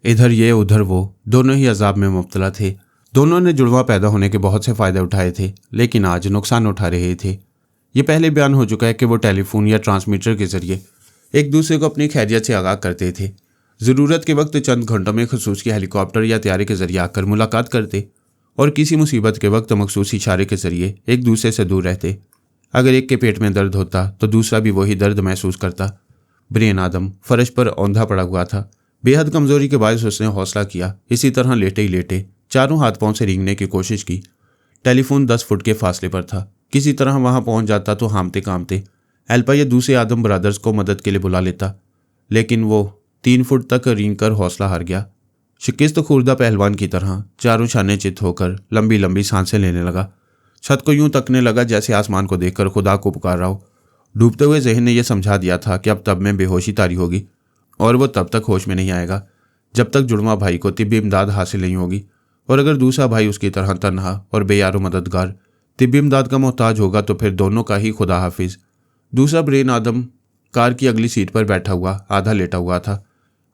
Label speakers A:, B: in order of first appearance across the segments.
A: इधर ये उधर वो, दोनों ही अजाब में मुब्तला थे। दोनों ने जुड़वा पैदा होने के बहुत से फ़ायदे उठाए थे, लेकिन आज नुकसान उठा रहे थे। ये पहले बयान हो चुका है कि वो टेलीफोन या ट्रांसमीटर के ज़रिए एक दूसरे को अपनी खैरियत से आगाह करते थे। ज़रूरत के वक्त चंद घंटों में खसूसी हेलीकॉप्टर या तैयारी के ज़रिए आकर मुलाकात करते और किसी मुसीबत के वक्त मखसूस इशारे के ज़रिए एक दूसरे से दूर रहते। अगर एक के पेट में दर्द होता तो दूसरा भी वही दर्द महसूस करता। ब्रेन आदम फर्श पर औंधा पड़ा हुआ था। बेहद कमज़ोरी के बायस उसने हौसला किया। इसी तरह लेटे ही लेटे चारों हाथ पांव से रेंगने की कोशिश की। टेलीफोन 10 फुट के फासले पर था। किसी तरह वहां पहुंच जाता तो हामते कामते एल्पा या दूसरे आदम ब्रदर्स को मदद के लिए बुला लेता, लेकिन वो 3 फुट तक रेंग कर हौसला हार गया। शिकस्त खुर्दा पहलवान की तरह चारों शाने चित होकर लंबी लंबी सांसें लेने लगा। छत को यूं तकने लगा जैसे आसमान को देखकर खुदा को पुकार रहा हो। डूबते हुए जहन ने यह समझा दिया था कि अब तब में बेहोशी तारी होगी और वो तब तक होश में नहीं आएगा जब तक जुड़वा भाई को तिब्बी इमदाद हासिल नहीं होगी, और अगर दूसरा भाई उसकी तरह तन्हा और बेयारो मददगार तिब्बी इमदाद का मोहताज होगा तो फिर दोनों का ही खुदा हाफिज। दूसरा ब्रेन आदम कार की अगली सीट पर बैठा हुआ आधा लेटा हुआ था।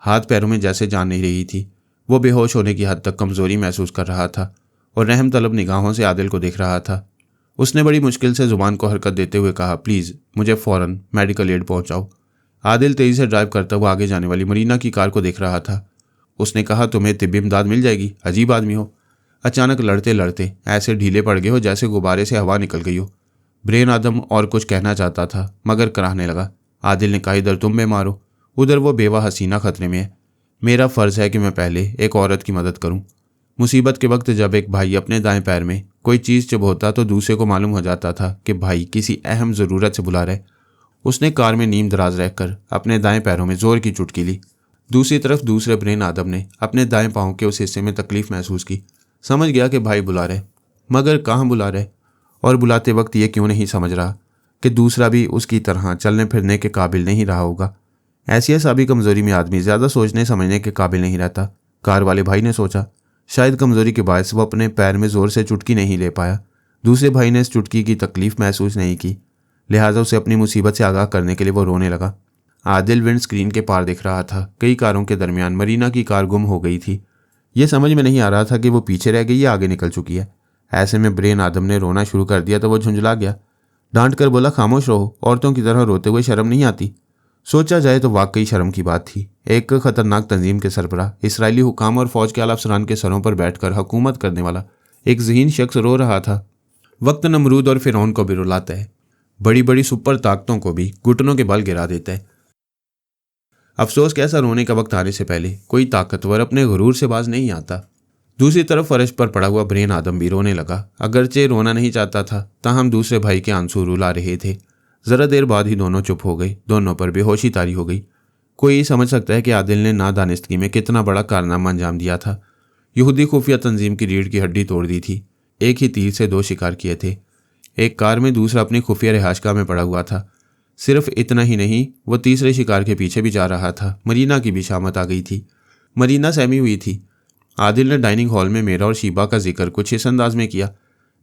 A: हाथ पैरों में जैसे जान नहीं रही थी। वो बेहोश होने की हद तक कमज़ोरी महसूस कर रहा था और रहम तलब निगाहों से आदिल को देख रहा था। उसने बड़ी मुश्किल से जुबान को हरकत देते हुए कहा, प्लीज़ मुझे फ़ौरन मेडिकल एड पहुंचाओ। आदिल तेज़ी से ड्राइव करता हुआ आगे जाने वाली मरीना की कार को देख रहा था। उसने कहा, तुम्हें तिब्बी इमदाद मिल जाएगी, अजीब आदमी हो। अचानक लड़ते लड़ते ऐसे ढीले पड़ गए हो जैसे गुब्बारे से हवा निकल गई हो। ब्रेन आदम और कुछ कहना चाहता था मगर कराहने लगा। आदिल ने कहा, इधर तुम बीमार हो, उधर वो बेवा हसीना खतरे में है। मेरा फ़र्ज़ है कि मैं पहले एक औरत की मदद करूं। मुसीबत के वक्त जब एक भाई अपने दाएं पैर में कोई चीज़ चुभोता तो दूसरे को मालूम हो जाता था कि भाई किसी अहम ज़रूरत से बुला रहे। उसने कार में नीम दराज रहकर अपने दाएं पैरों में ज़ोर की चुटकी ली। दूसरी तरफ दूसरे ब्रेन आदम ने अपने दाएं पाँव के उस हिस्से में तकलीफ़ महसूस की। समझ गया कि भाई बुला रहे, मगर कहाँ बुला रहे, और बुलाते वक्त ये क्यों नहीं समझ रहा कि दूसरा भी उसकी तरह चलने फिरने के काबिल नहीं रहा होगा। ऐसी असाबी कमज़ोरी में आदमी ज़्यादा सोचने समझने के काबिल नहीं रहता। कार वाले भाई ने सोचा, शायद कमज़ोरी के बायस वो अपने पैर में ज़ोर से चुटकी नहीं ले पाया। दूसरे भाई ने इस चुटकी की तकलीफ़ महसूस नहीं की, लिहाजा उसे अपनी मुसीबत से आगाह करने के लिए वो रोने लगा। आदिल विंड स्क्रीन के पार दिख रहा था। कई कारों के दरमियान मरीना की कार गुम हो गई थी। ये समझ में नहीं आ रहा था कि वो पीछे रह गई या आगे निकल चुकी है। ऐसे में ब्रेन आदम ने रोना शुरू कर दिया तो वो झुंझला गया। डांट कर बोला, खामोश रहो, औरतों की तरह रोते हुए शर्म नहीं आती। सोचा जाए तो वाकई शर्म की बात थी। एक खतरनाक तंजीम के सरबराह, इसराइली हुकाम और फौज के आला अफसरान के सरों पर बैठकर हुकूमत करने वाला एक ज़हीन शख्स रो रहा था। वक्त नमरूद और फिरौन को भी रुलाता है, बड़ी बड़ी सुपर ताकतों को भी घुटनों के बल गिरा देता है। अफसोस कैसा रोने का वक्त आने से पहले कोई ताकतवर अपने गुरूर से बाज नहीं आता। दूसरी तरफ फर्श पर पड़ा हुआ ब्रेन आदम भी रोने लगा। अगरचे रोना नहीं चाहता था, ताहम दूसरे भाई के आंसू रुला रहे थे। ज़रा देर बाद ही दोनों चुप हो गए। दोनों पर बेहोशी तारी हो गई। कोई समझ सकता है कि आदिल ने नादानिस्तगी में कितना बड़ा कारनामा अंजाम दिया था। यहूदी खुफिया तंजीम की रीढ़ की हड्डी तोड़ दी थी। एक ही तीर से 2 शिकार किए थे। एक कार में, दूसरा अपनी खुफिया रिहाशगाह में पड़ा हुआ था। सिर्फ इतना ही नहीं, वो तीसरे शिकार के पीछे भी जा रहा था। मरीना की भी शामत आ गई थी। मरीना सहमी हुई थी। आदिल ने डाइनिंग हॉल में मेरा और शीबा का जिक्र कुछ इस अंदाज में किया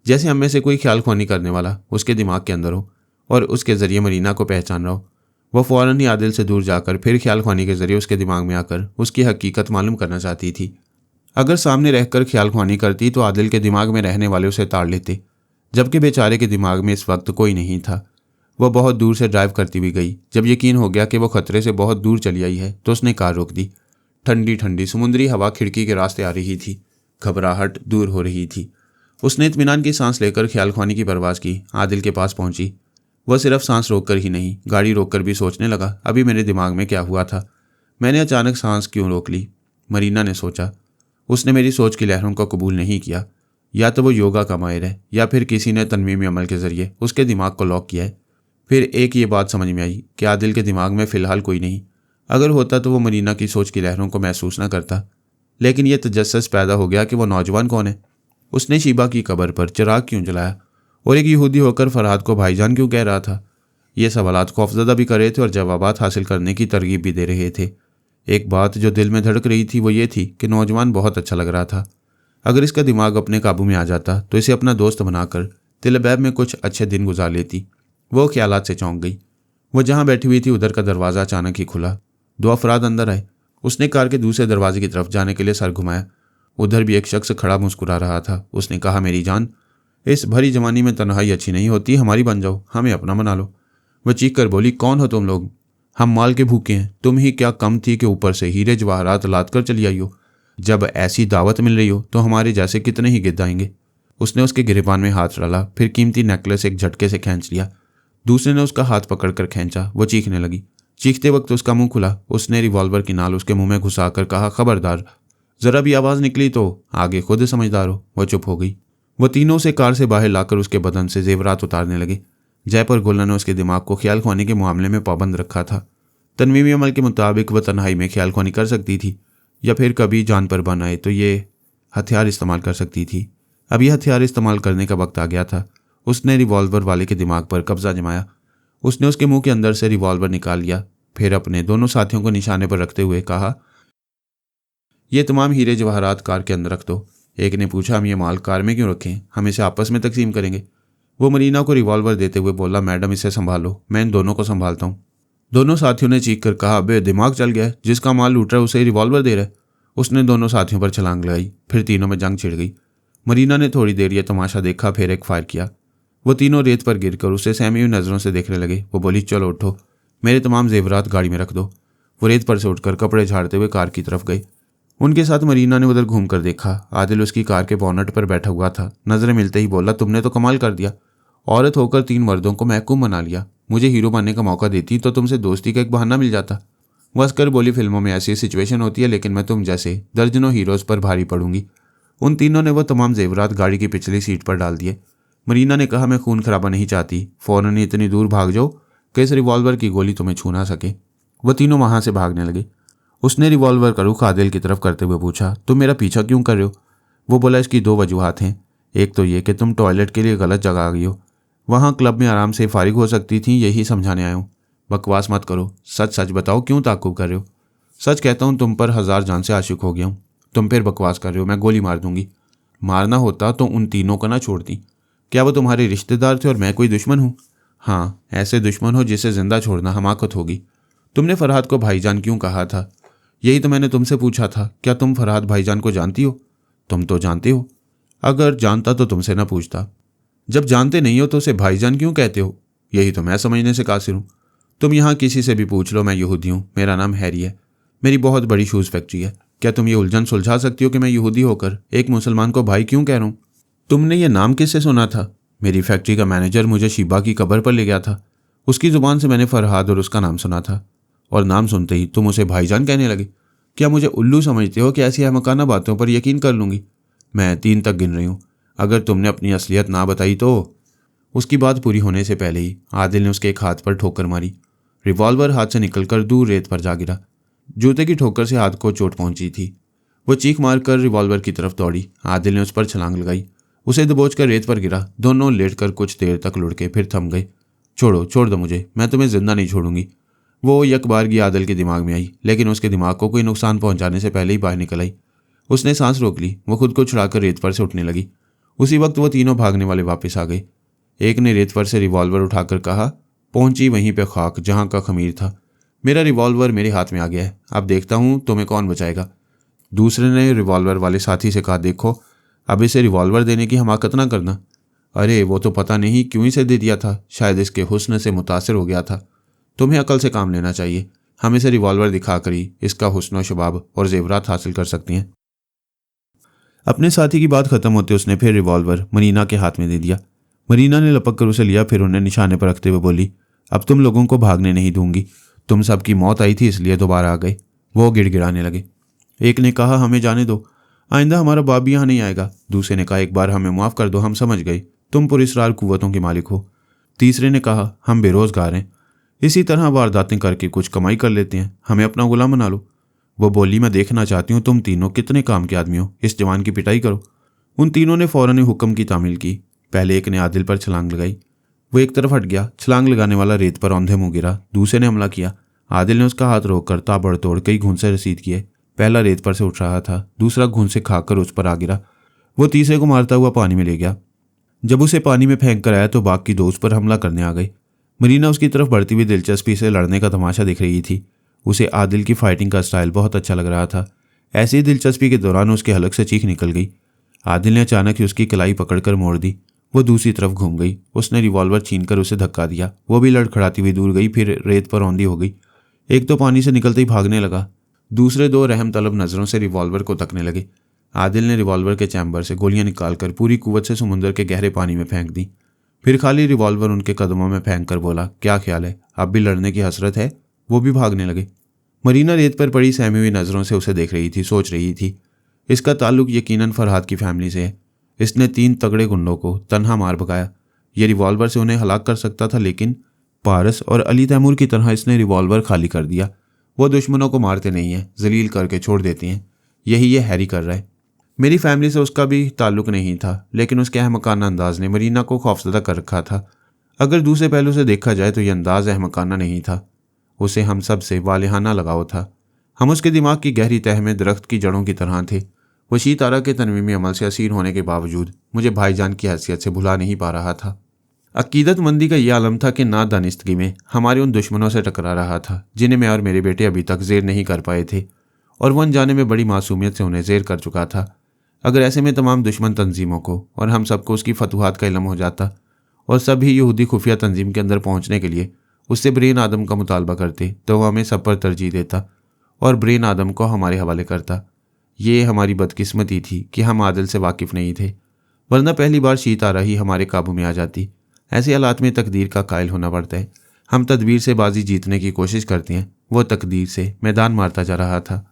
A: जैसे हम में से कोई ख्याल ख्वानी करने वाला उसके दिमाग के अंदर हो और उसके ज़रिए मरीना को पहचान रहा हो। वह फ़ौरन ही आदिल से दूर जाकर फिर ख्याल ख्वानी के ज़रिए उसके दिमाग में आकर उसकी हकीकत मालूम करना चाहती थी। अगर सामने रहकर ख्याल ख्वानी करती तो आदिल के दिमाग में रहने वाले उसे ताड़ लेते, जबकि बेचारे के दिमाग में इस वक्त कोई नहीं था। वह बहुत दूर से ड्राइव करती हुई गई। जब यकीन हो गया कि वो खतरे से बहुत दूर चली आई है तो उसने कार रोक दी। ठंडी ठंडी समुद्री हवा खिड़की के रास्ते आ रही थी। घबराहट दूर हो रही थी। उसने इत्मीनान की सांस लेकर ख्याल ख्वानी की परवाज़ की। आदिल के पास पहुंची। वह सिर्फ सांस रोककर ही नहीं, गाड़ी रोककर भी सोचने लगा, अभी मेरे दिमाग में क्या हुआ था, मैंने अचानक सांस क्यों रोक ली। मरीना ने सोचा, उसने मेरी सोच की लहरों को कबूल नहीं किया। या तो वो योगा का माहिर है या फिर किसी ने तनमीमी अमल के ज़रिए उसके दिमाग को लॉक किया है। फिर एक ये बात समझ में आई कि आदिल के दिमाग में फ़िलहाल कोई नहीं। अगर होता तो वो मरीना की सोच की लहरों को महसूस न करता। लेकिन यह तजस्सुस पैदा हो गया कि वो नौजवान कौन है। उसने शीबा की कब्र पर चिराग क्यों जलाया और एक यहूदी होकर फरहाद को भाईजान क्यों कह रहा था। ये सवालात खौफज़दा भी कर रहे थे और जवाबात हासिल करने की तरगीब भी दे रहे थे। एक बात जो दिल में धड़क रही थी वो ये थी कि नौजवान बहुत अच्छा लग रहा था। अगर इसका दिमाग अपने काबू में आ जाता तो इसे अपना दोस्त बनाकर तिलबैब में कुछ अच्छे दिन गुजार लेती। वो ख्यालात से चौंक गई। वो जहाँ बैठी हुई थी उधर का दरवाज़ा अचानक ही खुला। 2 अफराद अंदर आए। उसने कार के दूसरे दरवाजे की तरफ जाने के लिए सर घुमाया। उधर भी एक शख्स खड़ा मुस्कुरा रहा था। उसने कहा, मेरी जान, इस भरी जवानी में तन्हाई अच्छी नहीं होती, हमारी बन जाओ, हमें अपना बना लो। वह चीख कर बोली, कौन हो तुम लोग? हम माल के भूखे हैं, तुम ही क्या कम थी कि ऊपर से हीरे जवाहरात लाद कर चली आई हो? जब ऐसी दावत मिल रही हो तो हमारे जैसे कितने ही गिद्ध आएंगे। उसने उसके गिरेबान में हाथ डाला, फिर कीमती नेकलेस एक झटके से खींच लिया। दूसरे ने उसका हाथ पकड़कर खींचा। वो चीखने लगी। चीखते वक्त उसका मुंह खुला। उसने रिवॉल्वर की नाल उसके मुंह में घुसाकर कहा, खबरदार, जरा भी आवाज निकली तो आगे खुद समझदार हो। वह चुप हो गई। वह तीनों से कार से बाहर लाकर उसके बदन से जेवरात उतारने लगे। जयपुर गुल्ला ने उसके दिमाग को ख्याल ख्वानी के मामले में पाबंद रखा था। तनवीमी अमल के मुताबिक वह तन्हाई में ख्याल ख्वानी कर सकती थी, या फिर कभी जान पर बन आए तो ये हथियार इस्तेमाल कर सकती थी। अब यह हथियार इस्तेमाल करने का वक्त आ गया था। उसने रिवॉल्वर वाले के दिमाग पर कब्जा जमाया। उसने उसके मुंह के अंदर से रिवॉल्वर निकाल लिया, फिर अपने दोनों साथियों को निशाने पर रखते हुए कहा, ये तमाम हीरे जवाहरात कार के अंदर रख दो। एक ने पूछा, हम ये माल कार में क्यों रखें, हम इसे आपस में तकसीम करेंगे। वो मरीना को रिवॉल्वर देते हुए बोला, मैडम इसे संभालो, मैं इन दोनों को संभालता हूँ। दोनों साथियों ने चीख कर कहा, अबे दिमाग चल गया है, जिसका माल लूट रहा है उसे रिवॉल्वर दे रहा है। उसने दोनों साथियों पर छलांग लगाई। फिर तीनों में जंग छिड़ गई। मरीना ने थोड़ी देर यह तमाशा देखा, फिर एक फायर किया। वो तीनों रेत पर गिरकर उसे सहमी हुई नजरों से देखने लगे। वो बोली, चलो उठो, मेरे तमाम जेवरात गाड़ी में रख दो। वो रेत पर से उठकर कपड़े झाड़ते हुए कार की तरफ गई। उनके साथ मरीना ने उधर घूमकर देखा। आदिल उसकी कार के बोनट पर बैठा हुआ था। नजरें मिलते ही बोला, तुमने तो कमाल कर दिया, औरत होकर 3 मर्दों को महकूम बना लिया। मुझे हीरो बनने का मौका देती तो तुमसे दोस्ती का एक बहाना मिल जाता। वो हंसकर बोली, फिल्मों में ऐसी सिचुएशन होती है, लेकिन मैं तुम जैसे दर्जनों हीरोज पर भारी पड़ूंगी। उन तीनों ने वो तमाम जेवरात गाड़ी की पिछली सीट पर डाल दिए। मरीना ने कहा, मैं खून खराबा नहीं चाहती, फौरन इतनी दूर भाग जाओ कि इस रिवॉल्वर की गोली तुम्हें छू ना सके। वह तीनों वहां से भागने लगे। उसने रिवॉल्वर का रुख आदिल की तरफ करते हुए पूछा, तुम मेरा पीछा क्यों कर रहे हो? वो बोला, इसकी 2 वजूहात हैं। एक तो ये कि तुम टॉयलेट के लिए गलत जगह आ गई हो, वहाँ क्लब में आराम से फारिग हो सकती थी, यही समझाने आया हूँ। बकवास मत करो, सच सच बताओ, क्यों ताकुब कर रहे हो? सच कहता हूँ, तुम पर 1000 जान से आशिक हो गया हूँ। तुम फिर बकवास कर रहे हो, मैं गोली मार दूंगी। मारना होता तो उन तीनों को ना छोड़ती। क्या वो तुम्हारे रिश्तेदार थे और मैं कोई दुश्मन हूँ? हाँ, ऐसे दुश्मन हो जिसे जिंदा छोड़ना हमाकत होगी। तुमने फरहाद को भाईजान क्यों कहा था? यही तो मैंने तुमसे पूछा था। क्या तुम फरहाद भाईजान को जानती हो? तुम तो जानते हो। अगर जानता तो तुमसे ना पूछता। जब जानते नहीं हो तो उसे भाईजान क्यों कहते हो? यही तो मैं समझने से कासिर हूँ। तुम यहाँ किसी से भी पूछ लो, मैं यहूदी हूँ, मेरा नाम हैरी है, मेरी बहुत बड़ी शूज़ फैक्ट्री है। क्या तुम ये उलझन सुलझा सकती हो कि मैं यहूदी होकर एक मुसलमान को भाई क्यों कह रहा हूँ? तुमने ये नाम किससे सुना था? मेरी फैक्ट्री का मैनेजर मुझे शीबा की कब्र पर ले गया था, उसकी ज़ुबान से मैंने फरहाद और उसका नाम सुना था, और नाम सुनते ही तुम उसे भाईजान कहने लगे। क्या मुझे उल्लू समझते हो कि ऐसी अहमकाना बातों पर यकीन कर लूँगी? मैं 3 तक गिन रही हूँ, अगर तुमने अपनी असलियत ना बताई तो। उसकी बात पूरी होने से पहले ही आदिल ने उसके एक हाथ पर ठोकर मारी। रिवॉल्वर हाथ से निकलकर दूर रेत पर जा गिरा। जूते की ठोकर से हाथ को चोट पहुंची थी। वो चीख मारकर रिवॉल्वर की तरफ दौड़ी। आदिल ने उस पर छलांग लगाई, उसे दबोचकर रेत पर गिरा। दोनों लेटकर कुछ देर तक लुढ़के, फिर थम गए। छोड़ो, छोड़ दो मुझे, मैं तुम्हें जिंदा नहीं छोड़ूंगी। वो यकबारगी आदिल के दिमाग में आई, लेकिन उसके दिमाग को कोई नुकसान पहुंचाने से पहले ही बाहर निकल आई। उसने सांस रोक ली। वो खुद को छुड़ाकर रेत पर से उठने लगी। उसी वक्त वो तीनों भागने वाले वापस आ गए। एक ने रेत पर से रिवॉल्वर उठाकर कहा, पहुंची वहीं पे खाक जहां का खमीर था। मेरा रिवॉल्वर मेरे हाथ में आ गया है, अब देखता हूं तुम्हें कौन बचाएगा। दूसरे ने रिवॉल्वर वाले साथी से कहा, देखो अब इसे रिवॉल्वर देने की हमाकत ना करना। अरे वो तो पता नहीं क्यों इसे दे दिया था, शायद इसके हुस्न से मुतासिर हो गया था। तुम्हें अकल से काम लेना चाहिए। हम इसे रिवॉल्वर दिखाकर ही इसका हुस्न व शबाब और जेवरात हासिल कर सकती हैं। अपने साथी की बात खत्म होते उसने फिर रिवॉल्वर मरीना के हाथ में दे दिया। मरीना ने लपक कर उसे लिया, फिर उन्हें निशाने पर रखते हुए बोली, अब तुम लोगों को भागने नहीं दूंगी। तुम सबकी मौत आई थी इसलिए दोबारा आ गए। वो गिड़गिड़ाने लगे। एक ने कहा, हमें जाने दो, आइंदा हमारा बाप भी यहाँ नहीं आएगा। दूसरे ने कहा, एक बार हमें माफ़ कर दो, हम समझ गए, तुम पुरस्रार कुव्वतों के मालिक हो। तीसरे ने कहा, हम बेरोजगार हैं, इसी तरह वारदातें करके कुछ कमाई कर लेते हैं, हमें अपना गुलाम बना लो। वो बोली, मैं देखना चाहती हूँ तुम तीनों कितने काम के आदमी हो, इस जवान की पिटाई करो। उन तीनों ने फौरन हुक्म की तामील की। पहले एक ने आदिल पर छलांग लगाई। वो एक तरफ हट गया। छलांग लगाने वाला रेत पर औंधे मुंह गिरा। दूसरे ने हमला किया। आदिल ने उसका हाथ रोककर ताबड़तोड़ कई घूंसे रसीद किए। पहला रेत पर से उठ रहा था, दूसरा घूंसे खाकर उस पर आ गिरा। वो तीसरे को मारता हुआ पानी में ले गया। जब उसे पानी में फेंक कर आया तो बाकी 2 उस पर हमला करने आ गए। मरीना उसकी तरफ बढ़ती हुई दिलचस्पी से लड़ने का तमाशा देख रही थी। उसे आदिल की फाइटिंग का स्टाइल बहुत अच्छा लग रहा था। ऐसी ही दिलचस्पी के दौरान उसके हलक से चीख निकल गई। आदिल ने अचानक ही उसकी कलाई पकड़कर मोड़ दी। वो दूसरी तरफ घूम गई। उसने रिवॉल्वर छीनकर उसे धक्का दिया। वो भी लड़खड़ाती हुई दूर गई, फिर रेत पर औंधी हो गई। एक तो पानी से निकलते ही भागने लगा, दूसरे दो रहम तलब नजरों से रिवॉल्वर को तकने लगे। आदिल ने रिवॉल्वर के चैम्बर से गोलियां निकालकर पूरी कुव्वत से समुद्र के गहरे पानी में फेंक दी। फिर खाली रिवॉल्वर उनके कदमों में फेंक कर बोला, क्या ख्याल है, अब भी लड़ने की हसरत है? वो भी भागने लगे। मरीना रेत पर पड़ी सहमी हुई नजरों से उसे देख रही थी, सोच रही थी, इसका ताल्लुक यकीनन फरहाद की फैमिली से है। इसने 3 तगड़े गुंडों को तन्हा मार भगाया। ये रिवॉल्वर से उन्हें हलाक कर सकता था, लेकिन पारस और अली तैमूर की तरह इसने रिवॉल्वर खाली कर दिया। वो दुश्मनों को मारते नहीं हैं, जलील करके छोड़ देती हैं। यही ये हैरी कर रहा है। मेरी फैमिली से उसका भी ताल्लुक नहीं था, लेकिन उसके अहमकाना अंदाज ने मरीना को खौफजदा कर रखा था। अगर दूसरे पहलू से देखा जाए तो यह अंदाज अहमकाना नहीं था, उसे हम सब से वालिहाना लगाव था। हम उसके दिमाग की गहरी तह में दरख्त की जड़ों की तरह थे। वशी तारा के तनवीमी अमल से असीर होने के बावजूद मुझे भाईजान की हैसियत से भुला नहीं पा रहा था। अकीदतमंदी का यह आलम था कि नादानिस्तगी में हमारे उन दुश्मनों से टकरा रहा था जिन्हें मैं और मेरे बेटे अभी तक जेर नहीं कर पाए थे, और वो अनजाने में बड़ी मासूमियत से उन्हें जेर कर चुका था। अगर ऐसे में तमाम दुश्मन तंजीमों को और हम सबको उसकी फतूहात का इल्म हो जाता और सभी यहूदी खुफिया तंजीम के अंदर पहुंचने के लिए उससे ब्रेन आदम का मुतालबा करते, तो वह हमें सब पर तरजीह देता और ब्रेन आदम को हमारे हवाले करता। ये हमारी बदकिस्मती थी कि हम आदिल से वाकिफ़ नहीं थे, वरना पहली बार शीत आ रही हमारे काबू में आ जाती। ऐसे हालात में तकदीर का कायल होना पड़ता है। हम तदबीर से बाजी जीतने की कोशिश करते हैं, वो तकदीर से मैदान मारता जा रहा था।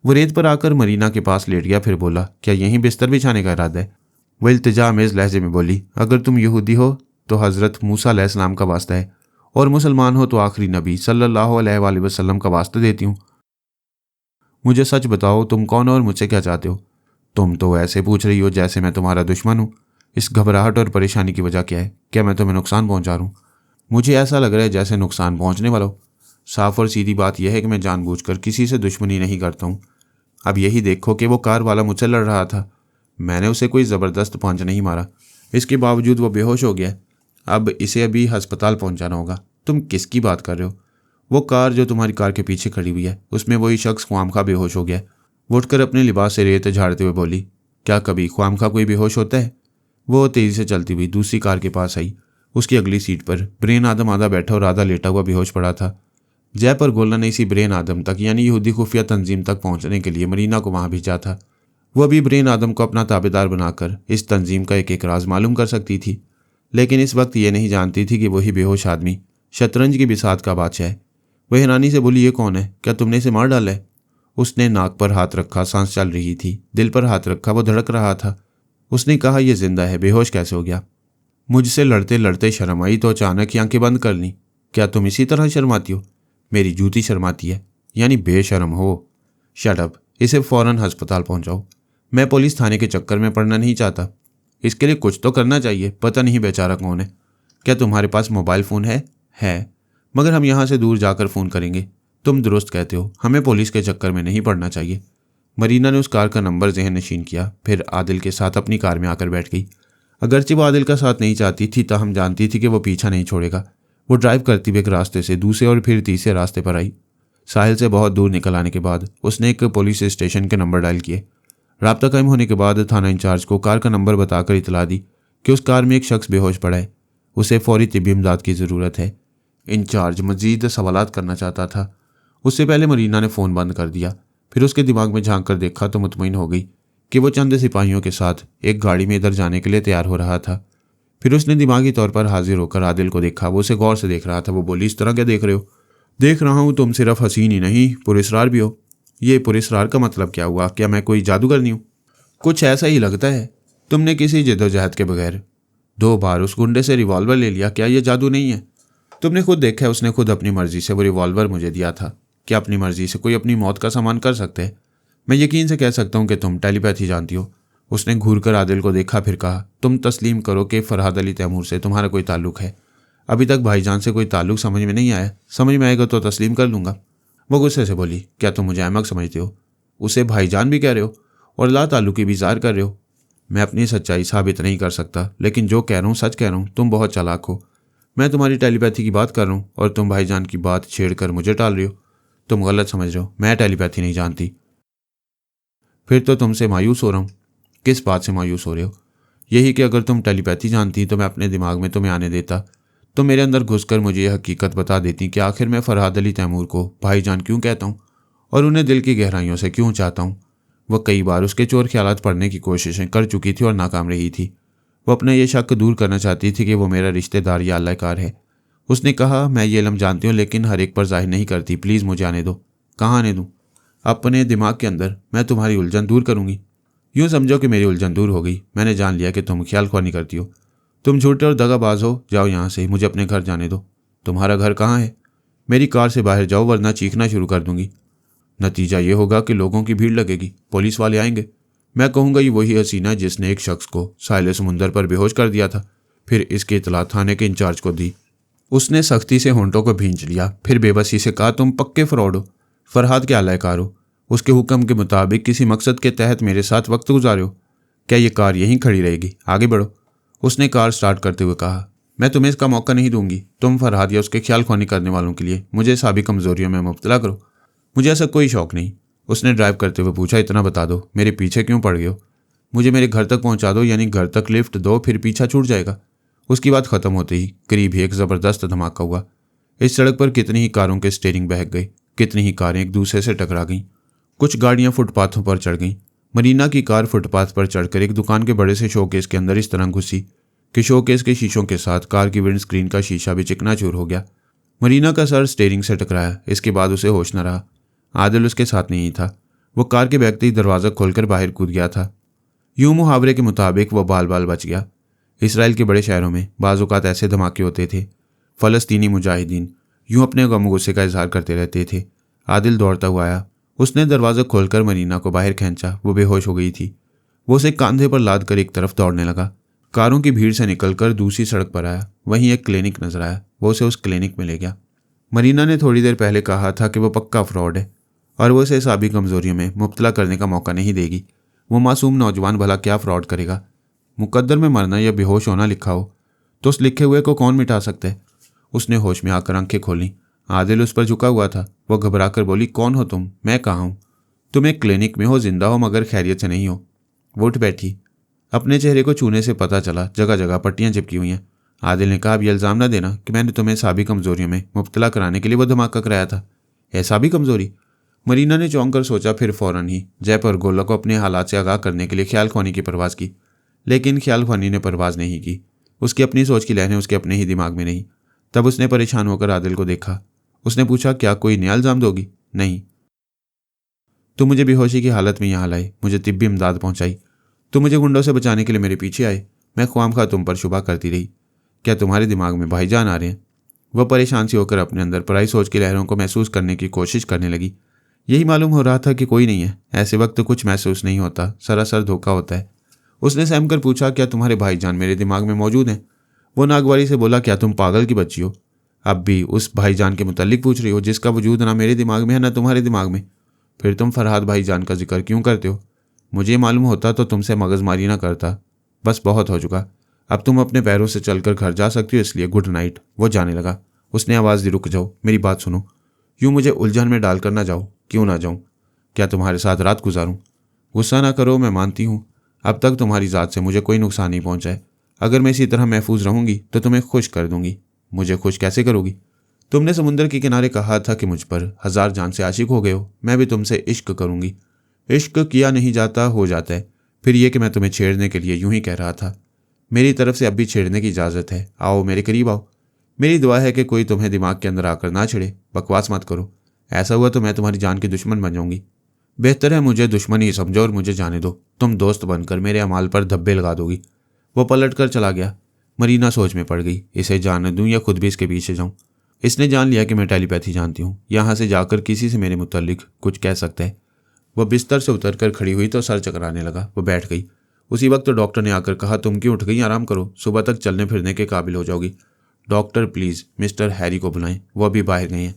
A: वो रेत पर आकर मरीना के पास लेट गया, फिर बोला, क्या यहीं बिस्तर बिछाने का इरादा है? वह इल्तिजा अमेज़ लहजे में बोली, अगर तुम यहूदी हो तो हज़रत मूसा अलैहिस्सलाम का वास्ता है, और मुसलमान हो तो आखिरी नबी सल्लल्लाहु अलैहि वसल्लम का वास्ता देती हूँ। मुझे सच बताओ, तुम कौन हो और मुझसे क्या चाहते हो? तुम तो ऐसे पूछ रही हो जैसे मैं तुम्हारा दुश्मन हूँ। इस घबराहट और परेशानी की वजह क्या है? क्या मैं तुम्हें नुकसान पहुंचा रहा हूँ? मुझे ऐसा लग रहा है जैसे नुकसान पहुंचने वाला हो। साफ और सीधी बात यह है कि मैं जानबूझकर किसी से दुश्मनी नहीं करता हूँ। अब यही देखो कि वो कार वाला मुझसे लड़ रहा था। मैंने उसे कोई ज़बरदस्त पंच नहीं मारा, इसके बावजूद वो बेहोश हो गया। अब इसे अभी अस्पताल पहुंचाना होगा। तुम किसकी बात कर रहे हो? वो कार जो तुम्हारी कार के पीछे खड़ी हुई है, उसमें वही शख्स ख्वामखा बेहोश हो गया। वो उठकर अपने लिबास से रेत झाड़ते हुए बोली, क्या कभी ख्वामखा कोई बेहोश होता है? वो तेज़ी से चलती हुई दूसरी कार के पास आई। उसकी अगली सीट पर ब्रेन आदम आधा बैठा और आधा लेटा हुआ बेहोश पड़ा था। जय पर गोलना ने इसी ब्रेन आदम तक यानी यहूदी खुफिया तंजीम तक पहुंचने के लिए मरीना को वहां भेजा था। वो अभी ब्रेन आदम को अपना ताबेदार बनाकर इस तंजीम का एक राज मालूम कर सकती थी, लेकिन इस वक्त ये नहीं जानती थी कि वही बेहोश आदमी शतरंज की बिसात का बादशाह है। वह हैरानी से बोली, ये कौन है? क्या तुमने इसे मार डाला है? उसने नाक पर हाथ रखा, सांस चल रही थी। दिल पर हाथ रखा, वो धड़क रहा था। उसने कहा, यह जिंदा है, बेहोश कैसे हो गया? मुझसे लड़ते लड़ते शर्म आई तो अचानक ही आंखें बंद कर ली। क्या तुम इसी तरह शर्माती हो? मेरी जूती शर्माती है, यानी बेशर्म हो। शट अप, इसे फौरन अस्पताल पहुंचाओ। मैं पुलिस थाने के चक्कर में पड़ना नहीं चाहता। इसके लिए कुछ तो करना चाहिए। पता नहीं बेचारा कौन है। क्या तुम्हारे पास मोबाइल फ़ोन है? है, मगर हम यहाँ से दूर जाकर फ़ोन करेंगे। तुम दुरुस्त कहते हो, हमें पुलिस के चक्कर में नहीं पड़ना चाहिए। मरीना ने उस कार का नंबर ज़हन नशीन किया, फिर आदिल के साथ अपनी कार में आकर बैठ गई। अगरचे वो आदिल का साथ नहीं चाहती थी, ताहम जानती थी कि वो पीछा नहीं छोड़ेगा। वो ड्राइव करती हुए एक रास्ते से दूसरे और फिर तीसरे रास्ते पर आई। साहिल से बहुत दूर निकल आने के बाद उसने एक पुलिस स्टेशन के नंबर डायल किए। राब्ता कायम होने के बाद थाना इंचार्ज को कार का नंबर बताकर इतला दी कि उस कार में एक शख्स बेहोश पड़ा है, उसे फौरी तिब्बी इमदाद की ज़रूरत है। इंचार्ज मजीद सवालात करना चाहता था। उससे पहले मरीना ने फ़ोन बंद कर दिया। फिर उसके दिमाग में झांक कर देखा तो मुतमईन हो गई कि वो चंद सिपाहियों के साथ एक गाड़ी में इधर जाने के लिए तैयार हो रहा था। फिर उसने दिमागी तौर पर हाजिर होकर आदिल को देखा। वो उसे गौर से देख रहा था। वो बोली, इस तरह क्या देख रहे हो? देख रहा हूँ तुम सिर्फ हसीन ही नहीं, पुरस्कार भी हो। ये पुरस्कार का मतलब क्या हुआ? क्या मैं कोई जादूगरनी हूँ? कुछ ऐसा ही लगता है। तुमने किसी जद्दोजहद के बगैर 2 बार उस गुंडे से रिवॉल्वर ले लिया। क्या यह जादू नहीं है? तुमने खुद देखा है, उसने खुद अपनी मर्जी से वो रिवॉल्वर मुझे दिया था। क्या अपनी मर्जी से कोई अपनी मौत का सामान कर सकते हैं? मैं यकीन से कह सकता हूँ कि तुम टेलीपैथी जानती हो। उसने घूर कर आदिल को देखा, फिर कहा, तुम तस्लीम करो कि फरहाद अली तैमूर से तुम्हारा कोई ताल्लुक है। अभी तक भाईजान से कोई ताल्लुक समझ में नहीं आया। समझ में आएगा तो तस्लीम कर लूँगा। वो गुस्से से बोली, क्या तुम मुझे अहमक समझते हो? उसे भाईजान भी कह रहे हो और ला ताल्लुकी भी ज़ाहिर कर रहे हो। मैं अपनी सच्चाई साबित नहीं कर सकता, लेकिन जो कह रहा हूँ सच कह रहा हूँ। तुम बहुत चालाक हो। मैं तुम्हारी टेलीपैथी की बात कर रहा हूँ और तुम भाईजान की बात छेड़ कर मुझे टाल रही हो। तुम गलत समझ रहे हो, मैं टेलीपैथी नहीं जानती। फिर तो तुमसे मायूस हो रहा हूँ। किस बात से मायूस हो रहे हो? यही कि अगर तुम टेलीपैथी जानती तो मैं अपने दिमाग में तुम्हें आने देता, तो मेरे अंदर घुसकर मुझे यह हकीकत बता देती कि आखिर मैं फरहाद अली तैमूर को भाईजान क्यों कहता हूँ और उन्हें दिल की गहराइयों से क्यों चाहता हूँ। वह कई बार उसके चोर ख्यालात पढ़ने की कोशिशें कर चुकी थी और नाकाम रही थी। वो अपना ये शक दूर करना चाहती थी कि वो मेरा रिश्तेदार या अल्लाहकार है। उसने कहा, मैं ये इल्म जानती हूँ लेकिन हर एक पर जाहिर नहीं करती, प्लीज़ मुझे आने दो। कहाँ आने दूँ? अपने दिमाग के अंदर। मैं तुम्हारी उलझन दूर करूँगी। यूँ समझो कि मेरी उलझन दूर हो गई। मैंने जान लिया कि तुम ख्याल ख्वानी करती हो, तुम झूठे और दगाबाज हो। जाओ यहाँ से, मुझे अपने घर जाने दो। तुम्हारा घर कहाँ है? मेरी कार से बाहर जाओ वरना चीखना शुरू कर दूंगी। नतीजा ये होगा कि लोगों की भीड़ लगेगी, पुलिस वाले आएंगे। मैं कहूँगा ये वही हसीना है जिसने एक शख्स को साहिल समुंदर पर बेहोश कर दिया था। फिर इसकी इतला थाने के इंचार्ज को दी। उसने सख्ती से होंठों को भींच लिया, फिर बेबसी से कहा, तुम पक्के फ्रॉड हो, फरहाद के आलाकार हो। उसके हुक्म के मुताबिक किसी मकसद के तहत मेरे साथ वक्त गुजारे हो। क्या ये कार यहीं खड़ी रहेगी? आगे बढ़ो। उसने कार स्टार्ट करते हुए कहा, मैं तुम्हें इसका मौका नहीं दूंगी। तुम फरहाद या उसके ख्याल ख्वानी करने वालों के लिए मुझे साबी कमजोरियों में मुब्तला करो। मुझे ऐसा कोई शौक नहीं। उसने ड्राइव करते हुए पूछा, इतना बता दो, मेरे पीछे क्यों पड़ गए हो? मुझे मेरे घर तक पहुंचा दो, यानी घर तक लिफ्ट दो, फिर पीछा छूट जाएगा। उसकी बात खत्म होते ही करीब ही एक ज़बरदस्त धमाका हुआ। इस सड़क पर कितनी ही कारों के स्टीयरिंग बहक गए, कितनी ही कारें एक दूसरे से टकरा गईं। कुछ गाड़ियां फुटपाथों पर चढ़ गईं। मरीना की कार फुटपाथ पर चढ़कर एक दुकान के बड़े से शोकेस के अंदर इस तरह घुसी कि शोकेस के शीशों के साथ कार की विंड स्क्रीन का शीशा भी चिकनाचूर हो गया। मरीना का सर स्टीयरिंग से टकराया। इसके बाद उसे होश न रहा। आदिल उसके साथ नहीं था। वो कार के बैठते ही दरवाज़ा खोलकर बाहर कूद गया था। यूं मुहावरे के मुताबिक वह बाल बाल बच गया। इसराइल के बड़े शहरों में बाज़-औक़ात ऐसे धमाके होते थे। फ़लस्तीनी मुजाहिदीन यूं अपने गम गुस्से का इजहार करते रहते थे। आदिल दौड़ता हुआ आया। उसने दरवाज़ा खोलकर मरीना को बाहर खींचा। वो बेहोश हो गई थी। वो उसे कंधे पर लाद कर एक तरफ दौड़ने लगा। कारों की भीड़ से निकलकर दूसरी सड़क पर आया। वहीं एक क्लिनिक नजर आया। वो उसे उस क्लिनिक में ले गया। मरीना ने थोड़ी देर पहले कहा था कि वो पक्का फ्रॉड है और वो उसे साबी कमजोरियों में मुब्तला करने का मौका नहीं देगी। वो मासूम नौजवान भला क्या फ्रॉड करेगा? मुकद्दर में मरना या बेहोश होना लिखा हो तो उस लिखे हुए को कौन मिटा सकता है? उसने होश में आकर आंखें खोली। आदिल उस पर झुका हुआ था। वो घबरा कर बोली, कौन हो तुम? मैं कहाँ हूँ? तुम एक क्लिनिक में हो, जिंदा हो मगर खैरियत से नहीं हो। वो उठ बैठी। अपने चेहरे को छूने से पता चला जगह जगह पट्टियां चिपकी हुई हैं। आदिल ने कहा, अब ये इल्ज़ाम ना देना कि मैंने तुम्हें साबी कमजोरियों में मुब्तला कराने के लिए वो धमाका कराया था। ऐसा भी कमजोरी? मरीना ने चौंक कर सोचा, फिर फौरन ही जैप और गोला को अपने हालात से आगाह करने के लिए ख्याल ख्वानी की परवाज़ की। लेकिन ख्याल ख्वानी ने परवाज़ नहीं की। उसकी अपनी सोच की लहरें उसके अपने ही दिमाग में नहीं। तब उसने परेशान होकर आदिल को देखा। उसने पूछा, क्या कोई नया इल्ज़ाम दोगी? नहीं। तुम मुझे बेहोशी की हालत में यहाँ लाए, मुझे तिब्बी इमदाद पहुंचाई, तुम मुझे गुंडों से बचाने के लिए मेरे पीछे आए। मैं ख्वामखा तुम पर शुबा करती रही। क्या तुम्हारे दिमाग में भाईजान आ रहे हैं? वह परेशान सी होकर अपने अंदर पराई सोच की लहरों को महसूस करने की कोशिश करने लगी। यही मालूम हो रहा था कि कोई नहीं है। ऐसे वक्त कुछ महसूस नहीं होता, सरासर धोखा होता है। उसने सहम कर पूछा, क्या तुम्हारे भाईजान मेरे दिमाग में मौजूद हैं? वो नागवारी से बोला, क्या तुम पागल की बच्ची हो? अब भी उस भाईजान के मुतालिक पूछ रही हो जिसका वजूद ना मेरे दिमाग में है ना तुम्हारे दिमाग में? फिर तुम फरहाद भाईजान का जिक्र क्यों करते हो? मुझे मालूम होता तो तुमसे मगजमारी ना करता। बस बहुत हो चुका। अब तुम अपने पैरों से चलकर घर जा सकती हो, इसलिए गुड नाइट। वो जाने लगा। उसने आवाज़ दी, रुक जाओ, मेरी बात सुनो। यूँ मुझे उलझन में डालकर ना जाओ। क्यों ना जाऊँ? क्या तुम्हारे साथ रात गुजारूँ? गुस्सा ना करो, मैं मानती हूँ अब तक तुम्हारी ज़ात से मुझे कोई नुकसान नहीं पहुँचा है। अगर मैं इसी तरह महफूज रहूँगी तो तुम्हें खुश कर दूंगी। मुझे खुश कैसे करोगी? तुमने समुंदर के किनारे कहा था कि मुझ पर हजार जान से आशिक हो गए हो। मैं भी तुमसे इश्क करूंगी। इश्क किया नहीं जाता, हो जाता है। फिर यह कि मैं तुम्हें छेड़ने के लिए यूं ही कह रहा था। मेरी तरफ से अब भी छेड़ने की इजाज़त है। आओ, मेरे करीब आओ। मेरी दुआ है कि कोई तुम्हें दिमाग के अंदर आकर ना छेड़े। बकवास मत करो। ऐसा हुआ तो मैं तुम्हारी जान की दुश्मन बन जाऊंगी। बेहतर है मुझे दुश्मन ही समझो और मुझे जाने दो। तुम दोस्त बनकर मेरे अमाल पर धब्बे लगा दोगी। वो पलट कर चला गया। मरीना सोच में पड़ गई, इसे जाने दूं या खुद भी इसके पीछे जाऊं। इसने जान लिया कि मैं टेलीपैथी जानती हूँ। यहाँ से जाकर किसी से मेरे मुतालिक कुछ कह सकता है। वह बिस्तर से उतरकर खड़ी हुई तो सर चकराने लगा। वो बैठ गई। उसी वक्त डॉक्टर ने आकर कहा, तुम क्यों उठ गई? आराम करो, सुबह तक चलने फिरने के काबिल हो जाओगी। डॉक्टर प्लीज़ मिस्टर हैरी को बुलाएं, वो अभी बाहर गए हैं।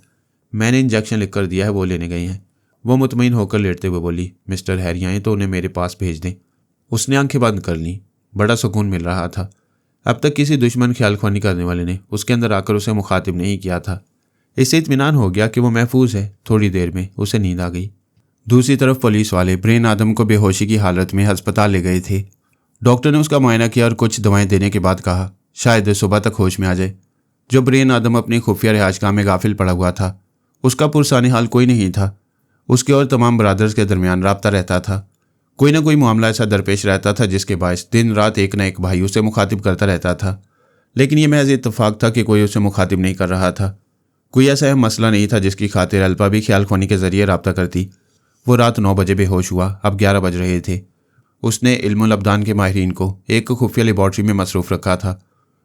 A: मैंने इंजेक्शन लिख कर दिया है, वो लेने गए हैं। वो मुतमईन होकर लेटते हुए बोली, मिस्टर हैरी आए तो उन्हें मेरे पास भेज दें। उसने आंखें बंद कर लीं। बड़ा सुकून मिल रहा था। अब तक किसी दुश्मन ख्याल ख्वानी करने वाले ने उसके अंदर आकर उसे मुखातिब नहीं किया था। इससे इत्मीनान हो गया कि वो महफूज है। थोड़ी देर में उसे नींद आ गई। दूसरी तरफ पुलिस वाले ब्रेन आदम को बेहोशी की हालत में अस्पताल ले गए थे। डॉक्टर ने उसका मुआयना किया और कुछ दवाएं देने के बाद कहा शायद सुबह तक होश में आ जाए। जो ब्रेन आदम अपनी खुफिया रिहाइशगाह में गाफिल पड़ा हुआ था, उसका पुरसानी हाल कोई नहीं था। उसके और तमाम ब्रादर्स के दरमियान राब्ता रहता था। कोई ना कोई मामला ऐसा दरपेश रहता था जिसके बायस दिन रात एक न एक भाई उसे मुखातिब करता रहता था। लेकिन यह महज इत्तफाक था कि कोई उसे मुखातिब नहीं कर रहा था। कोई ऐसा अहम मसला नहीं था जिसकी खातिर अल्पा भी ख्याल खोनी के जरिए राब्ता करती। वो रात 9 बजे बेहोश हुआ। अब 11 बज रहे थे। उसने इल्मुल अब्दान के माहिरीन को एक खुफिया लेबॉर्ट्री में मसरूफ़ रखा था।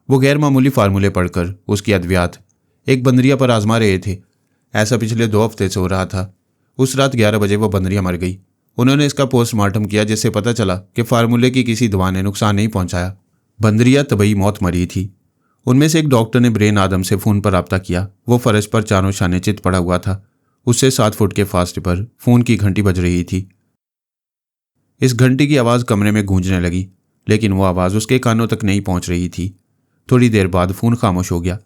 A: वो गैर मामूली फार्मूले पढ़कर उसकी अद्वियात एक बंदरिया पर आजमा रहे थे। ऐसा पिछले 2 हफ्ते से हो रहा था। उस रात 11 बजे वो बंदरिया मर गई। उन्होंने इसका पोस्टमार्टम किया जिससे पता चला कि फार्मूले की किसी दवा ने नुकसान नहीं पहुंचाया। बंदरिया तबई मौत मरी थी। उनमें से एक डॉक्टर ने ब्रेन आदम से फ़ोन पर रब्ता किया। वो फर्श पर चारों शाने चित पड़ा हुआ था। उससे 7 फुट के फासले पर फ़ोन की घंटी बज रही थी। इस घंटी की आवाज़ कमरे में गूंजने लगी, लेकिन वो आवाज़ उसके कानों तक नहीं पहुंच रही थी। थोड़ी देर बाद फ़ोन खामोश हो गया।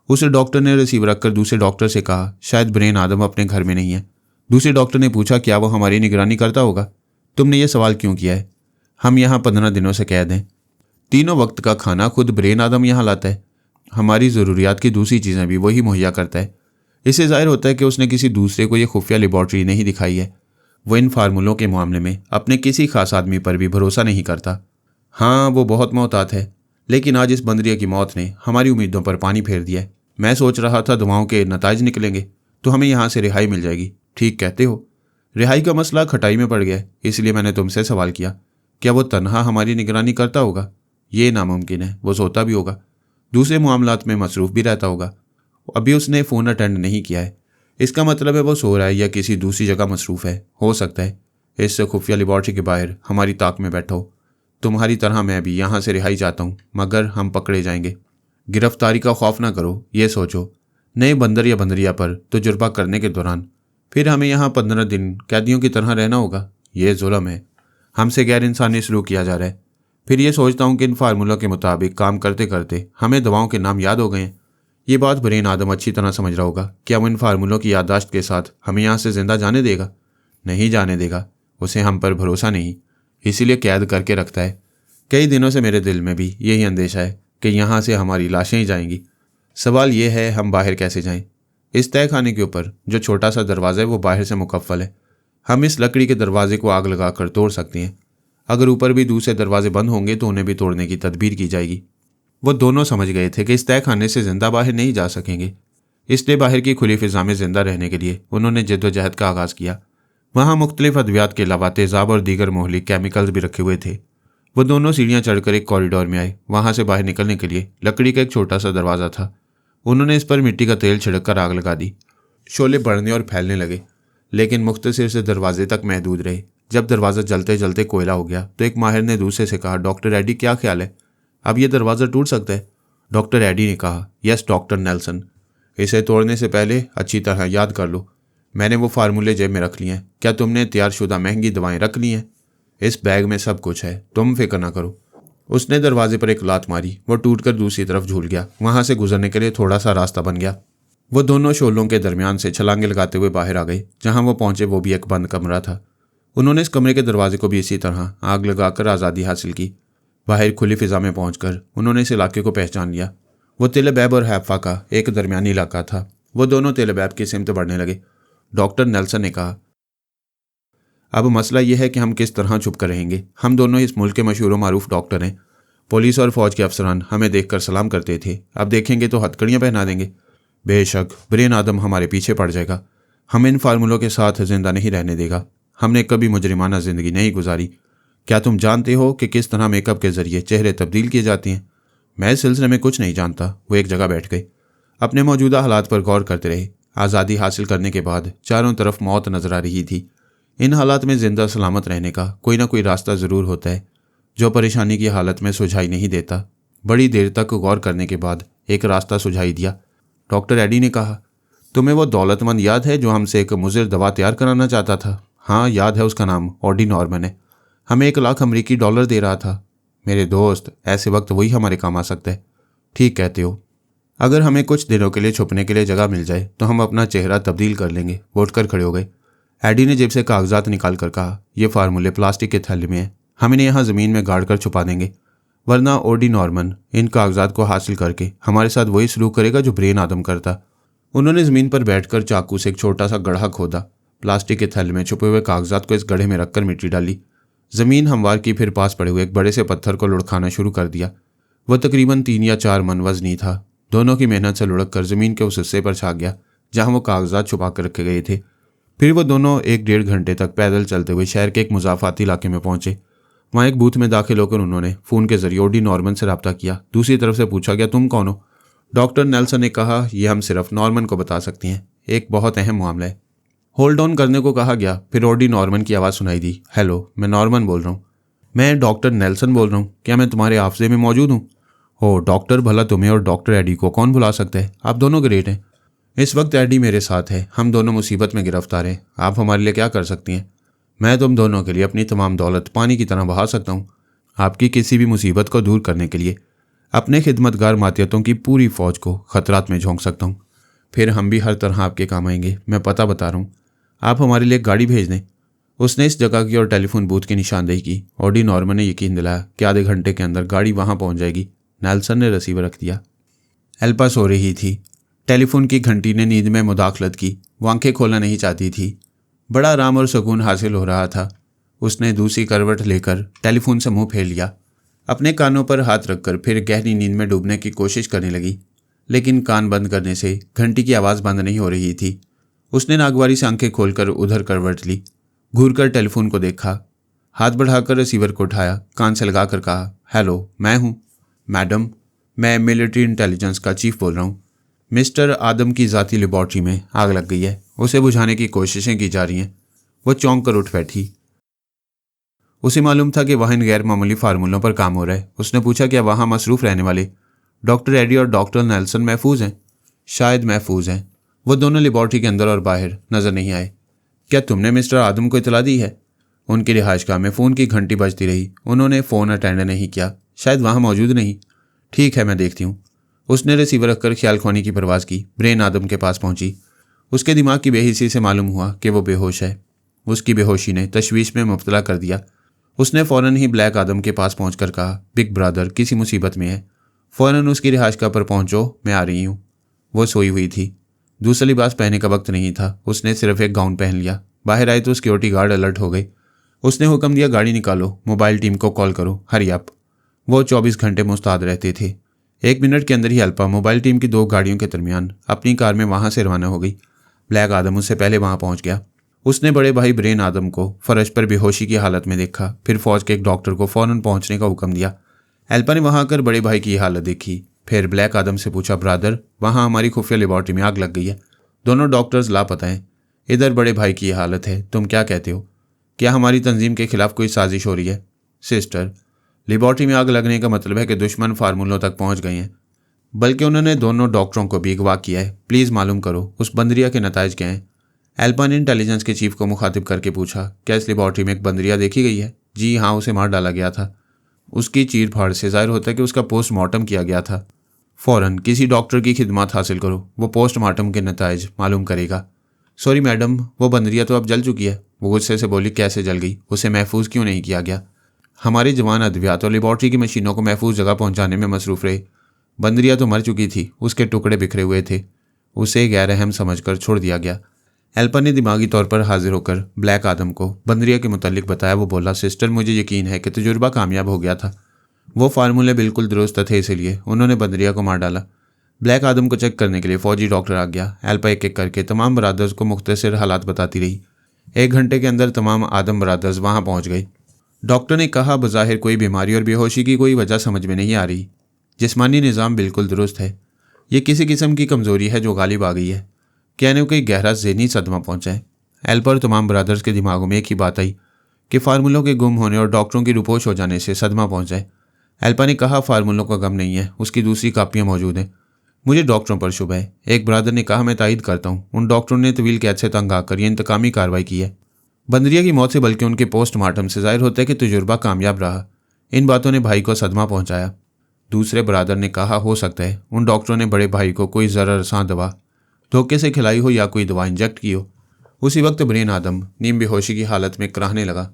A: उस डॉक्टर ने रिसीवर रखकर दूसरे डॉक्टर से कहा शायद ब्रेन आदम अपने घर में नहीं है। दूसरे डॉक्टर ने पूछा क्या वो हमारी निगरानी करता होगा? तुमने ये सवाल क्यों किया है? हम यहाँ 15 दिनों से कैद हैं। तीनों वक्त का खाना खुद ब्रेन आदम यहाँ लाता है। हमारी ज़रूरियात की दूसरी चीज़ें भी वही मुहैया करता है। इससे जाहिर होता है कि उसने किसी दूसरे को ये खुफिया लेबॉर्ट्री नहीं दिखाई है। वो इन फार्मूलों के मामले में अपने किसी खास आदमी पर भी भरोसा नहीं करता। हाँ, वो बहुत मोहतात है, लेकिन आज इस बंदरिया की मौत ने हमारी उम्मीदों पर पानी फेर दिया है। मैं सोच रहा था दवाओं के नताइज निकलेंगे तो हमें यहाँ से रिहाई मिल जाएगी। ठीक कहते हो। रिहाई का मसला खटाई में पड़ गया है, इसलिए मैंने तुमसे सवाल किया क्या वो तन्हा हमारी निगरानी करता होगा? ये नामुमकिन है। वो सोता भी होगा, दूसरे मामलात में मसरूफ़ भी रहता होगा। अभी उसने फ़ोन अटेंड नहीं किया है। इसका मतलब है वो सो रहा है या किसी दूसरी जगह मसरूफ़ है। हो सकता है इस खुफिया लेबॉर्ट्री के बाहर हमारी ताक में बैठा हो। तुम्हारी तरह मैं भी यहाँ से रिहाई चाहता हूँ, मगर हम पकड़े जाएंगे। गिरफ्तारी का खौफ ना करो। ये सोचो, नए बंदर या बंदरिया पर तजुर्बा करने के दौरान फिर हमें यहाँ 15 दिन कैदियों की तरह रहना होगा। ये जुल्म है। हमसे गैर इंसानी सलूक किया जा रहा है। फिर ये सोचता हूँ कि इन फार्मूलों के मुताबिक काम करते करते हमें दवाओं के नाम याद हो गए हैं। ये बात ब्रेन आदम अच्छी तरह समझ रहा होगा। क्या वो इन फार्मूलों की याददाश्त के साथ हमें यहाँ से जिंदा जाने देगा? नहीं जाने देगा। उसे हम पर भरोसा नहीं, इसीलिए कैद करके रखता है। कई दिनों से मेरे दिल में भी यही अंदेशा है कि यहाँ से हमारी लाशें ही जाएंगी। सवाल ये है हम बाहर कैसे जाएं? इस तय खाने के ऊपर जो छोटा सा दरवाज़ा है वो बाहर से मुकफ्फल है। हम इस लकड़ी के दरवाजे को आग लगाकर तोड़ सकते हैं। अगर ऊपर भी दूसरे दरवाजे बंद होंगे तो उन्हें भी तोड़ने की तदबीर की जाएगी। वो दोनों समझ गए थे कि इस तय खाने से जिंदा बाहर नहीं जा सकेंगे। इसलिए बाहर की खुली फिजा में जिंदा रहने के लिए उन्होंने जद्दोजहद का आगाज़ किया। वहाँ मुख्तलिफ अद्वियात के अलावा तेज़ाब और दीगर मोहलिक केमिकल्स भी रखे हुए थे। वो दोनों सीढ़ियाँ चढ़कर एक कॉरिडोर में आए। वहाँ से बाहर निकलने के लिए लकड़ी का एक छोटा सा दरवाज़ा था। उन्होंने इस पर मिट्टी का तेल छिड़क कर आग लगा दी। शोले बढ़ने और फैलने लगे, लेकिन मुख्तसर से दरवाजे तक महदूद रहे। जब दरवाज़ा जलते जलते कोयला हो गया तो एक माहिर ने दूसरे से कहा डॉक्टर एडी क्या ख्याल है, अब यह दरवाज़ा टूट सकता है? डॉक्टर एडी ने कहा यस डॉक्टर नेल्सन, इसे तोड़ने से पहले अच्छी तरह याद कर लो। मैंने वो फार्मूले जेब में रख लिए हैं। क्या तुमने तैयारशुदा महंगी दवाएं रख ली हैं? इस बैग में सब कुछ है, तुम फिक्र ना करो। उसने दरवाजे पर एक लात मारी। वो टूटकर दूसरी तरफ झूल गया। वहाँ से गुजरने के लिए थोड़ा सा रास्ता बन गया। वो दोनों शोलों के दरमियान से छलांगे लगाते हुए बाहर आ गए। जहाँ वो पहुंचे वो भी एक बंद कमरा था। उन्होंने इस कमरे के दरवाजे को भी इसी तरह आग लगाकर आज़ादी हासिल की। बाहर खुली फिजा में पहुंचकर उन्होंने इस इलाके को पहचान लिया। वो तिल अबैब और हैफा का एक दरमियानी इलाका था। वो दोनों तिल अबैब की सिमत बढ़ने लगे। डॉक्टर नेल्सन ने कहा अब मसला यह है कि हम किस तरह छुप कर रहेंगे। हम दोनों इस मुल्क के मशहूर मारूफ डॉक्टर हैं। पुलिस और फौज के अफसरान हमें देखकर सलाम करते थे, अब देखेंगे तो हथकड़ियाँ पहना देंगे। बेशक ब्रेन आदम हमारे पीछे पड़ जाएगा। हम इन फार्मूलों के साथ जिंदा नहीं रहने देगा। हमने कभी मुजरिमाना ज़िंदगी नहीं गुजारी। क्या तुम जानते हो कि किस तरह मेकअप के ज़रिए चेहरे तब्दील किए जाते हैं? मैं इस सिलसिले में कुछ नहीं जानता। वो एक जगह बैठ गए, अपने मौजूदा हालात पर गौर करते रहे। आज़ादी हासिल करने के बाद चारों तरफ मौत नजर आ रही थी। इन हालात में जिंदा सलामत रहने का कोई ना कोई रास्ता ज़रूर होता है जो परेशानी की हालत में सुझाई नहीं देता। बड़ी देर तक गौर करने के बाद एक रास्ता सुझाई दिया। डॉक्टर एडी ने कहा तुम्हें वो दौलतमंद याद है जो हमसे एक मुज़िर दवा तैयार कराना चाहता था? हाँ याद है, उसका नाम ऑडी नॉर्मन है। हमें $1 लाख अमरीकी दे रहा था। मेरे दोस्त, ऐसे वक्त वही हमारे काम आ सकता है। ठीक कहते हो। अगर हमें कुछ दिनों के लिए छुपने के लिए जगह मिल जाए तो हम अपना चेहरा तब्दील कर लेंगे। वो उठकर खड़े हो गए। एडी ने जेब से कागजात निकाल कर कहा, ये फार्मूले प्लास्टिक के थैले में है, हम इन्हें यहाँ ज़मीन में गाड़ कर छुपा देंगे, वरना ओडी नॉर्मन इन कागजात को हासिल करके हमारे साथ वही सलूक करेगा जो ब्रेन आदम करता। उन्होंने ज़मीन पर बैठकर चाकू से एक छोटा सा गड्ढा खोदा, प्लास्टिक के थैले में छुपे हुए कागजात को इस गड्ढे में रखकर मिट्टी डाली, ज़मीन हमवार की, फिर पास पड़े हुए एक बड़े से पत्थर को लुढ़काना शुरू कर दिया। वह तकरीबन 3 या 4 मन वजनी था। दोनों की मेहनत से लुढ़क कर ज़मीन के उस हिस्से पर छा गया जहाँ वो कागजात छुपा कर रखे गए थे। फिर वो दोनों 1-1.5 घंटे तक पैदल चलते हुए शहर के एक मुज़ाफ़ाती इलाके में पहुंचे। वहाँ एक बूथ में दाखिल होकर उन्होंने फ़ोन के जरिए ओडी नॉर्मन से रब्ता किया। दूसरी तरफ से पूछा गया, तुम कौन हो? डॉक्टर नेल्सन ने कहा, यह हम सिर्फ नॉर्मन को बता सकती हैं, एक बहुत अहम मामला है। होल्ड ऑन करने को कहा गया। फिर ओडी नॉर्मन की आवाज़ सुनाई दी, हेलो, मैं नॉर्मन बोल रहा हूँ। मैं डॉक्टर नेल्सन बोल रहा हूँ, क्या मैं तुम्हारे हाफ़ज़े में मौजूद हूँ? ओ डॉक्टर, भला तुम्हें और डॉक्टर एडी को कौन भुला सकता है, आप दोनों ग्रेट हैं। इस वक्त एडी मेरे साथ है, हम दोनों मुसीबत में गिरफ्तार हैं, आप हमारे लिए क्या कर सकती हैं? मैं तुम दोनों के लिए अपनी तमाम दौलत पानी की तरह बहा सकता हूँ। आपकी किसी भी मुसीबत को दूर करने के लिए अपने खिदमतगार मातियतों की पूरी फ़ौज को खतरात में झोंक सकता हूँ। फिर हम भी हर तरह आपके काम आएंगे। मैं पता बता रहा हूँ, आप हमारे लिए गाड़ी भेज दें। उसने इस जगह की और टेलीफोन बूथ की निशानदेही की। ओडी नॉर्मन ने यकीन दिलाया कि आधे घंटे के अंदर गाड़ी वहाँ पहुँच जाएगी। नेल्सन ने रिसीवर रख दिया। एल्पा सो रही थी। टेलीफोन की घंटी ने नींद में मुदाखलत की। वो आंखें खोलना नहीं चाहती थी। बड़ा आराम और सुकून हासिल हो रहा था। उसने दूसरी करवट लेकर टेलीफोन से मुंह फेर लिया। अपने कानों पर हाथ रखकर फिर गहरी नींद में डूबने की कोशिश करने लगी, लेकिन कान बंद करने से घंटी की आवाज़ बंद नहीं हो रही थी। उसने नागवारी से आंखें खोलकर उधर करवट ली, घूरकर टेलीफोन को देखा, हाथ बढ़ाकर रिसीवर को उठाया, कान से लगाकर कहा, हेलो, मैं हूँ मैडम, मैं मिलिट्री इंटेलिजेंस का चीफ बोल रहा हूँ। मिस्टर आदम की ज़ाती लेबॉर्ट्री में आग लग गई है, उसे बुझाने की कोशिशें की जा रही हैं। वो चौंक कर उठ बैठी। उसे मालूम था कि वहाँ इन गैर मामूली फार्मूलों पर काम हो रहा है। उसने पूछा, क्या वहाँ मसरूफ़ रहने वाले डॉक्टर एडी और डॉक्टर नेल्सन महफूज हैं? शायद महफूज हैं। वो दोनों लेबॉर्ट्री के अंदर और बाहर नज़र नहीं आए। क्या तुमने मिस्टर आदम को इतला दी है? उनकी रिहाइशगाह में फ़ोन की घंटी बजती रही। उन्होंने फ़ोन अटेंड नहीं किया, शायद वहाँ मौजूद नहीं। ठीक है, मैं देखती हूँ। उसने रिसीवर रखकर ख्याल खोने की परवाज़ की। ब्रेन आदम के पास पहुंची। उसके दिमाग की बेहिसी से मालूम हुआ कि वो बेहोश है। उसकी बेहोशी ने तशवीश में मुब्तला कर दिया। उसने फ़ौरन ही ब्लैक आदम के पास पहुंचकर कहा, बिग ब्रदर किसी मुसीबत में है, फ़ौरन उसकी रिहाइशगाह पर पहुंचो, मैं आ रही हूँ। वो सोई हुई थी। दूसरा लिबास पहनने का वक्त नहीं था। उसने सिर्फ एक गाउन पहन लिया। बाहर आई तो सिक्योरिटी गार्ड अलर्ट हो गए। उसने हुक्म दिया, गाड़ी निकालो, मोबाइल टीम को कॉल करो, हरी अप। वो 24 घंटे मुस्ताद रहते थे। 1 मिनट के अंदर ही अल्पा मोबाइल टीम की 2 गाड़ियों के दरमियान अपनी कार में वहाँ से रवाना हो गई। ब्लैक आदम उससे पहले वहाँ पहुँच गया। उसने बड़े भाई ब्रेन आदम को फर्श पर बेहोशी की हालत में देखा। फिर फौज के एक डॉक्टर को फ़ौरन पहुँचने का हुक्म दिया। एल्पा ने वहाँ आकर बड़े भाई की हालत देखी। फिर ब्लैक आदम से पूछा, ब्रदर, वहाँ हमारी खुफिया लेबॉर्ट्री में आग लग गई है, दोनों डॉक्टर्स लापता हैं, इधर बड़े भाई की हालत है, तुम क्या कहते हो? क्या हमारी तंजीम के खिलाफ कोई साजिश हो रही है? सिस्टर, लेबॉर्ट्री में आग लगने का मतलब है कि दुश्मन फार्मूलों तक पहुँच गए हैं, बल्कि उन्होंने दोनों डॉक्टरों को भी अगवा किया है। प्लीज़ मालूम करो उस बंदरिया के नताइज क्या हैं? एल्पा ने इंटेलिजेंस के चीफ को मुखातिब करके पूछा, क्या इस लेबॉर्ट्री में एक बंदरिया देखी गई है? जी हाँ, उसे मार डाला गया था। उसकी चीर फाड़ से जाहिर होता है कि उसका पोस्टमार्टम किया गया था। फ़ौरन किसी डॉक्टर की खिदमत हासिल करो, वो पोस्टमार्टम के नताइज मालूम करेगा। सॉरी मैडम, वो बंदरिया तो अब जल चुकी है। वो गुस्से से बोली, कैसे जल गई? उसे महफूज क्यों नहीं किया गया? हमारे जवान अद्वियात और लेबॉर्ट्री की मशीनों को महफूज जगह पहुंचाने में मसरूफ़ रहे। बंदरिया तो मर चुकी थी, उसके टुकड़े बिखरे हुए थे, उसे गैर अहम समझकर छोड़ दिया गया। एल्पा ने दिमागी तौर पर हाजिर होकर ब्लैक आदम को बंदरिया के मुतालिक बताया। वो बोला, सिस्टर, मुझे यकीन है कि तजुर्बा कामयाब हो गया था, वो फार्मूले बिल्कुल दुरुस्त थे, इसलिए उन्होंने बंदरिया को मार डाला। ब्लैक आदम को चेक करने के लिए फौजी डॉक्टर आ गया। एल्पा एक एक करके तमाम बरादर्स को मुख्तसर हालात बताती रही। 1 घंटे के अंदर तमाम आदम बरादर्स वहाँ पहुँच गए। डॉक्टर ने कहा, बज़ाहिर कोई बीमारी और बेहोशी की कोई वजह समझ में नहीं आ रही, जिस्मानी निज़ाम बिल्कुल दुरुस्त है, ये किसी किस्म की कमज़ोरी है जो गालिब आ गई है, क्या इन्हें कोई गहरा ज़हनी सदमा पहुँचा है? एल्पा और तमाम ब्रदर्स के दिमागों में एक ही बात आई कि फार्मूलों के गुम होने और डॉक्टरों की रुपोश हो जाने से सदमा पहुँच जाए। एल्पा ने कहा, फार्मूलों का गम नहीं है, उसकी दूसरी कापियाँ मौजूद हैं, मुझे डॉक्टरों पर शुबह है। एक ब्रदर ने कहा, मैं तायद करता हूँ, उन डॉक्टरों ने तवील कैद से तंग आकर यह इंतकामी कार्रवाई की है। बंदरिया की मौत से बल्कि उनके पोस्टमार्टम से जाहिर होता है कि तजुर्बा कामयाब रहा। इन बातों ने भाई को सदमा पहुँचाया। दूसरे बरादर ने कहा, हो सकता है उन डॉक्टरों ने बड़े भाई को कोई ज़रा-सा दवा धोखे से खिलाई हो या कोई दवा इंजेक्ट की हो। उसी वक्त ब्रेन आदम नीम बेहोशी की हालत में कराहने लगा।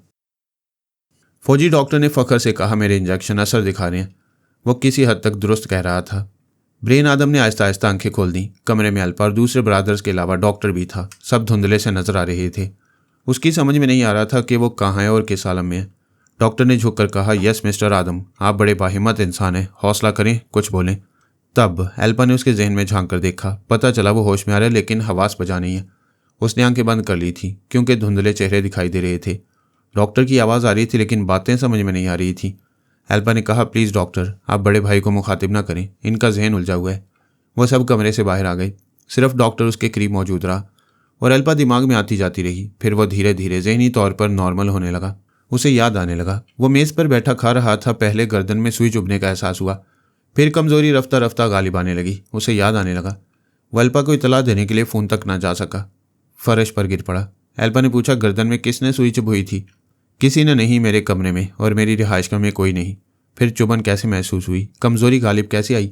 A: फौजी डॉक्टर ने फख्र से कहा, मेरे इंजेक्शन असर दिखा रहे हैं। वो किसी हद तक दुरुस्त कह रहा था। ब्रेन आदम ने आहिस्ता आहिस्ता आंखें खोल दी। कमरे में अल्पा और दूसरे ब्रादर्स के अलावा डॉक्टर भी था। सब धुंधले से नजर आ रहे थे। उसकी समझ में नहीं आ रहा था कि वो कहाँ है और किस आलम में है। डॉक्टर ने झुककर कहा, यस मिस्टर आदम, आप बड़े बाहिम्मत इंसान हैं, हौसला करें, कुछ बोलें। तब अल्पा ने उसके जहन में झांक कर देखा। पता चला वो होश में आ रहा है लेकिन हवास बजा नहीं है। उसने आंखें बंद कर ली थी क्योंकि धुंधले चेहरे दिखाई दे रहे थे। डॉक्टर की आवाज़ आ रही थी लेकिन बातें समझ में नहीं आ रही थी। अल्पा ने कहा, प्लीज़ डॉक्टर, आप बड़े भाई को मुखातिब ना करें, इनका जहन उलझा हुआ है। वह सब कमरे से बाहर आ गए। सिर्फ डॉक्टर उसके करीब मौजूद रहा और अल्पा दिमाग में आती जाती रही। फिर वह धीरे धीरे जहनी तौर पर नॉर्मल होने लगा। उसे याद आने लगा। वो मेज़ पर बैठा खा रहा था। पहले गर्दन में सुई चुभने का एहसास हुआ, फिर कमजोरी रफ्ता रफ्ता गालिब आने लगी। उसे याद आने लगा वो अल्पा को इतला देने के लिए फ़ोन तक ना जा सका। फर्श पर गिर पड़ा। अल्पा ने पूछा, गर्दन में किसने सुई चुभई थी? किसी ने नहीं, मेरे कमरे में और मेरी रिहाइश में कोई नहीं। फिर चुभन कैसे महसूस हुई? कमजोरी गालिब कैसे आई?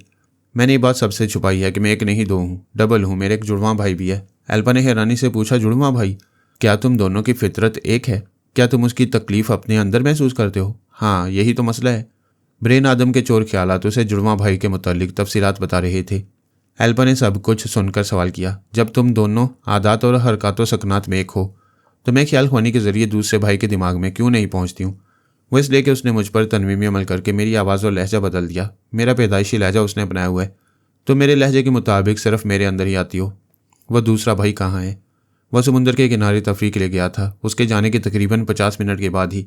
A: मैंने ये बात सबसे छुपाई है कि मैं एक नहीं दो हूँ, डबल हूँ। मेरे एक जुड़वां भाई भी है। अल्पा ने हैरानी से पूछा, जुड़वां भाई? क्या तुम दोनों की फितरत एक है? क्या तुम उसकी तकलीफ अपने अंदर महसूस करते हो? हाँ, यही तो मसला है। ब्रेन आदम के चोर ख्यालात उसे जुड़वां भाई के मुतालिक तफसीलात बता रहे थे। अल्पा ने सब कुछ सुनकर सवाल किया, जब तुम दोनों आदात और हरकत सकनात में एक हो तो मैं ख्याल खोनी के जरिए दूसरे भाई के दिमाग में क्यों नहीं पहुंचती हूँ? वो इसलिए कि उसने मुझ पर तनवीमी अमल करके मेरी आवाज़ और लहजा बदल दिया। मेरा पैदाइशी लहजा उसने अपनाया हुआ है तो मेरे लहजे के मुताबिक सिर्फ मेरे अंदर ही आती हो। वह दूसरा भाई कहाँ है? वह समुंदर के किनारे तफरीह के लिए गया था। उसके जाने के तकरीबन 50 मिनट के बाद ही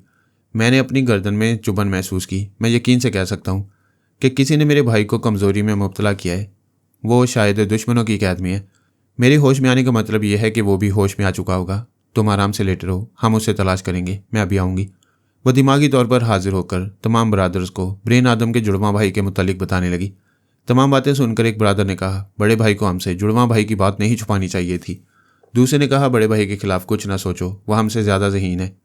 A: मैंने अपनी गर्दन में चुभन महसूस की। मैं यकीन से कह सकता हूँ कि किसी ने मेरे भाई को कमज़ोरी में मुब्तला किया है। वो शायद दुश्मनों की कैद में है। मेरे होश में आने का मतलब यह है कि वो भी होश में आ चुका होगा। तुम आराम से लेटे रहो, हम उसे तलाश करेंगे, मैं अभी आऊँगी। वह दिमागी तौर पर हाजिर होकर तमाम बरादर्स को ब्रेन आदम के जुड़वां भाई के मुतालिक बताने लगी। तमाम बातें सुनकर एक बरादर ने कहा, बड़े भाई को हमसे जुड़वां भाई की बात नहीं छुपानी चाहिए थी। दूसरे ने कहा, बड़े भाई के खिलाफ कुछ ना सोचो, वह हमसे ज़्यादा ज़हीन है।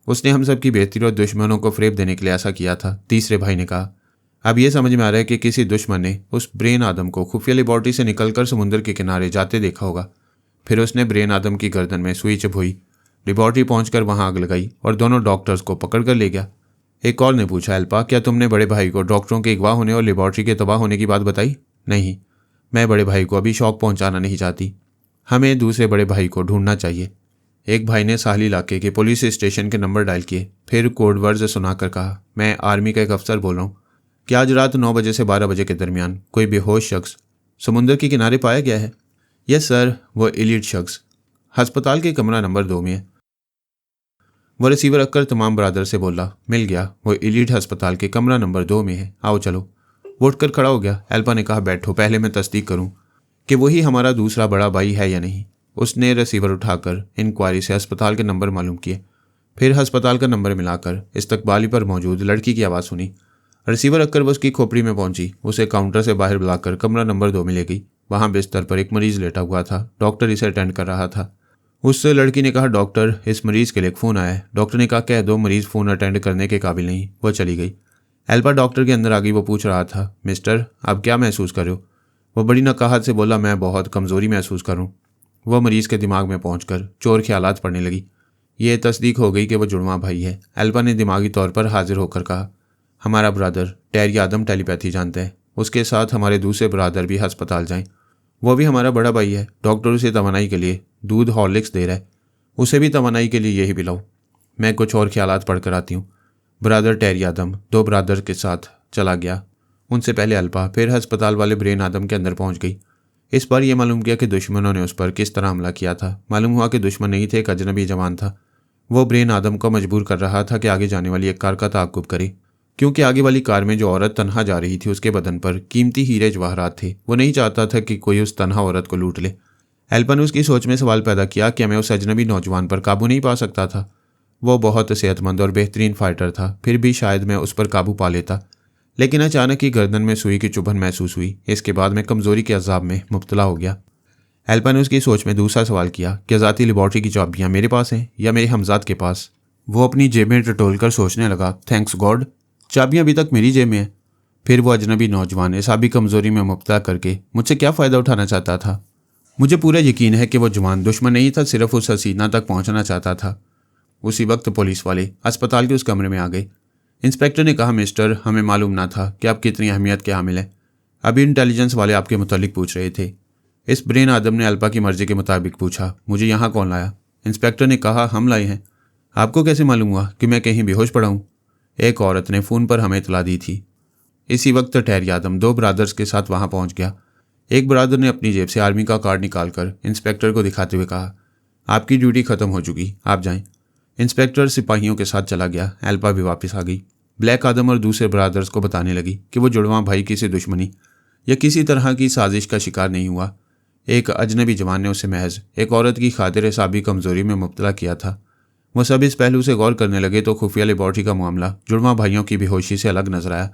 A: उसने हम सब की बेहतरी और दुश्मनों को फ़रेब देने के लिए ऐसा किया था। तीसरे भाई ने कहा, अब यह समझ में आ रहा है कि किसी दुश्मन ने उस ब्रेन आदम को खुफिया लेबॉर्ट्री से निकलकर समुद्र के किनारे जाते देखा होगा। फिर उसने ब्रेन आदम की गर्दन में सुई चुभई, लेबॉर्ट्री पहुंचकर वहां आग लगाई और दोनों डॉक्टर्स को पकड़ कर ले गया। एक और ने पूछा, अल्पा, क्या तुमने बड़े भाई को डॉक्टरों के अगवा होने और लेबॉर्ट्री के तबाह होने की बात बताई? नहीं, मैं बड़े भाई को अभी शौक पहुंचाना नहीं चाहती। हमें दूसरे बड़े भाई को ढूंढना चाहिए। एक भाई ने साहली इलाके के पुलिस स्टेशन के नंबर डायल किए, फिर कोड वर्ड्स सुनाकर कहा, मैं आर्मी का एक अफसर बोल रहा हूँ। क्या आज रात 9 बजे से 12 बजे के दरमियान कोई बेहोश शख्स समुद्र के किनारे पाया गया है? यस सर, वो एलिट शख्स अस्पताल के कमरा नंबर 2 में है। वो रिसीवर रखकर तमाम बरादर से बोला, मिल गया, वो एलिट अस्पताल के कमरा नंबर 2 में है, आओ चलो। वो उठकर खड़ा हो गया। अल्पा ने कहा, बैठो, पहले मैं तस्दीक करूं कि वही हमारा दूसरा बड़ा भाई है या नहीं। उसने रिसीवर उठाकर इंक्वायरी से अस्पताल के नंबर मालूम किए, फिर अस्पताल का नंबर मिलाकर इस्तकबाली पर मौजूद लड़की की आवाज़ सुनी। रिसीवर रखकर वो उसकी खोपड़ी में पहुंची। उसे काउंटर से बाहर बुलाकर कमरा नंबर 2 में ले गई। वहां बिस्तर पर एक मरीज लेटा हुआ था। डॉक्टर इसे अटेंड कर रहा था। उससे लड़की ने कहा, डॉक्टर, इस मरीज के लिए फ़ोन आया है। डॉक्टर ने कहा, कह दो मरीज फ़ोन अटेंड करने के काबिल नहीं। वो चली गई। अल्पा डॉक्टर के अंदर आ गई। वो पूछ रहा था, मिस्टर, आप क्या महसूस कर रहे हो? वो बड़ी नकाहत से बोला, मैं बहुत कमज़ोरी महसूस कर रहा हूँ। वह मरीज़ के दिमाग में पहुंचकर चोर ख्यालात पड़ने लगी। ये तस्दीक हो गई कि वह जुड़वां भाई है। अल्पा ने दिमागी तौर पर हाजिर होकर कहा, हमारा ब्रदर टेरी आदम टेलीपैथी जानता है। उसके साथ हमारे दूसरे ब्रदर भी अस्पताल जाएं। वो भी हमारा बड़ा भाई है। डॉक्टर उसे तवानाई के लिए दूध हॉर्लिक्स दे रहा है। उसे भी तवानाई के लिए यही पिलाओ। मैं कुछ और ख्यालात पढ़ कर आती हूँ। ब्रदर टेरी आदम 2 ब्रदर के साथ चला गया। उनसे पहले अल्पा, फिर अस्पताल वाले ब्रेन आदम के अंदर पहुंच गई। इस बार यह मालूम किया कि दुश्मनों ने उस पर किस तरह हमला किया था। मालूम हुआ कि दुश्मन नहीं थे, एक अजनबी जवान था। वो ब्रेन आदम को मजबूर कर रहा था कि आगे जाने वाली एक कार का ताक़ुब करे, क्योंकि आगे वाली कार में जो औरत तन्हा जा रही थी उसके बदन पर कीमती हीरे जवाहरात थे। वो नहीं चाहता था कि कोई उस तन्हा औरत को लूट ले। अल्पा ने उसकी सोच में सवाल पैदा किया कि मैं उस अजनबी नौजवान पर काबू नहीं पा सकता था। वो बहुत सेहतमंद और बेहतरीन फाइटर था, फिर भी शायद मैं उस पर काबू पा लेता। लेकिन अचानक ही गर्दन में सुई की चुभन महसूस हुई। इसके बाद मैं कमज़ोरी के अजाब में मुब्तला हो गया। अल्पा ने उसकी सोच में दूसरा सवाल किया, क्या ज़ाती लेबॉर्ट्री की चाबियाँ मेरे पास हैं या मेरे हमजाद के पास? वो अपनी जेब में टटोल कर सोचने लगा, थैंक्स गॉड, चाबियाँ अभी तक मेरी जेब में हैं। फिर वो अजनबी नौजवान एसाबी कमजोरी में मुब्तला करके मुझसे क्या फ़ायदा उठाना चाहता था। मुझे पूरा यकीन है कि वो जवान दुश्मन नहीं था, सिर्फ उस हसीना तक पहुंचना चाहता था। उसी वक्त पुलिस वाले अस्पताल के उस कमरे में आ गए। इंस्पेक्टर ने कहा, मिस्टर, हमें मालूम ना था कि आप कितनी अहमियत के हामिल हैं। अभी इंटेलिजेंस वाले आपके मुतालिक पूछ रहे थे। इस ब्रेन आदम ने अल्पा की मर्जी के मुताबिक पूछा, मुझे यहाँ कौन लाया? इंस्पेक्टर ने कहा, हम लाए हैं। आपको कैसे मालूम हुआ कि मैं कहीं बेहोश पड़ा हूँ? एक औरत ने फ़ोन पर हमें इतला दी थी। इसी वक्त टैरी आदम 2 ब्रादर्स के साथ वहाँ पहुँच गया। एक ब्रादर ने अपनी जेब से आर्मी का कार्ड निकालकर इंस्पेक्टर को दिखाते हुए कहा, आपकी ड्यूटी ख़त्म हो चुकी, आप जाएं। इंस्पेक्टर सिपाहियों के साथ चला गया। एल्पा भी वापस आ गई। ब्लैक आदम और दूसरे ब्रादर्स को बताने लगी कि वो जुड़वां भाई किसी दुश्मनी या किसी तरह की साजिश का शिकार नहीं हुआ। एक अजनबी जवान ने उसे महज एक औरत की खातिर हिसाबी कमजोरी में मुब्तला किया था। वो सब इस पहलू से गौर करने लगे तो खुफिया लेबॉर्ट्री का मामला जुड़वां भाइयों की बेहोशी से अलग नजर आया।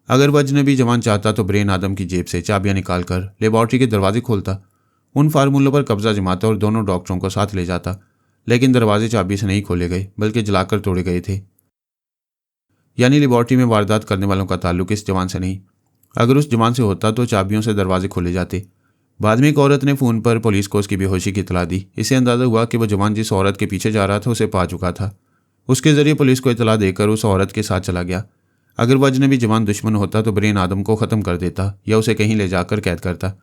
A: अगर वह अजनबी जवान चाहता तो ब्रेन आदम की जेब से चाबियां निकालकर लेबॉर्ट्री के दरवाजे खोलता, उन फार्मूलों पर कब्जा जमाता और दोनों डॉक्टरों को साथ ले जाता। लेकिन दरवाजे चाबी से नहीं खोले गए बल्कि जलाकर तोड़े गए थे। यानी लेबॉर्ट्री में वारदात करने वालों का ताल्लुक इस जवान से नहीं। अगर उस जवान से होता तो चाबियों से दरवाजे खोले जाते। बाद में एक औरत ने फ़ोन पर पुलिस को उसकी बेहोशी की इतला दी। इससे अंदाज़ा हुआ कि वह जवान जिस औरत के पीछे जा रहा था उसे पा चुका था। उसके ज़रिए पुलिस को इतला देकर उस औरत के साथ चला गया। अगर वह अजनबी जवान दुश्मन होता तो ब्रेन आदम को ख़त्म कर देता या उसे कहीं ले जाकर कैद करता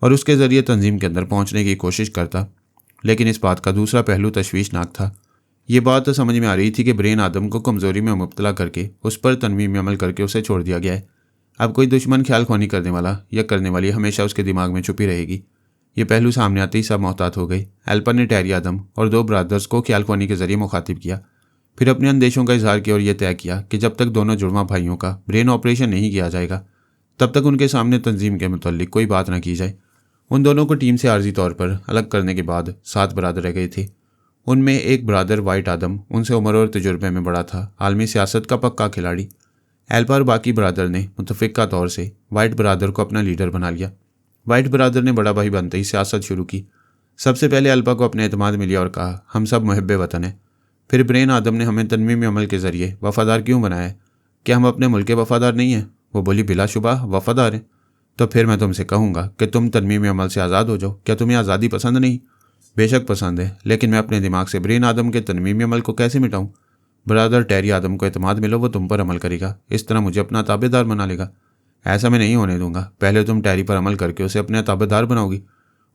A: और उसके ज़रिए तंजीम के अंदर पहुंचने की कोशिश करता। लेकिन इस बात का दूसरा पहलू तशवीशनाक था। ये बात तो समझ में आ रही थी कि ब्रेन आदम को कमज़ोरी में मुब्तला करके उस पर तनवीम में अमल करके उसे छोड़ दिया गया है। अब कोई दुश्मन ख्याल ख्वानी करने वाला या करने वाली हमेशा उसके दिमाग में छुपी रहेगी। ये पहलू सामने आते ही सब मोहतात हो गए। एल्पा ने टैरी आदम और 2 ब्रादर्स को ख्याल ख्वानी के जरिए मुखातिब किया, फिर अपने अंदेशों का इजहार किया और यह तय किया कि जब तक दोनों जुड़वां भाइयों का ब्रेन ऑपरेशन नहीं किया जाएगा तब तक उनके सामने तंजीम के मुतल्लिक कोई बात न की जाए। उन दोनों को टीम से आर्जी तौर पर अलग करने के बाद 7 ब्रादर रह गए थे। उनमें एक ब्रादर वाइट आदम उनसे उम्र और तजुर्बे में बड़ा था, आलमी सियासत का पक्का खिलाड़ी। एल्पा और बाकी ब्रादर ने मुतफ़िक़ा तौर से वाइट ब्रादर को अपना लीडर बना लिया। वाइट ब्रादर ने बड़ा भाई बनते ही सियासत शुरू की। सबसे पहले अल्पा को अपने एतमाद में लिया और कहा, हम सब मुहब्बे वतन हैं। फिर ब्रेन आदम ने हमें तनमीम अमल के ज़रिए वफ़ादार क्यों बनाया है? क्या हम अपने मुल्क के वफ़ादार नहीं हैं? वो बोली, बिलाशुबा वफ़ादार हैं। तो फिर मैं तुमसे कहूँगा कि तुम तनमीम अमल से आज़ाद हो जाओ। क्या तुम्हें आज़ादी पसंद नहीं? बेशक पसंद है, लेकिन मैं अपने दिमाग से ब्रेन आदम के तनमीम अमल को कैसे मिटाऊँ? ब्रादर टैरी आदम को एतमाद मिलो, वो तुम पर अमल करेगा, इस तरह मुझे अपना ताबेदार बना लेगा। ऐसा मैं नहीं होने दूंगा। पहले तुम टैरी पर अमल करके उसे अपने ताबेदार बनाओगी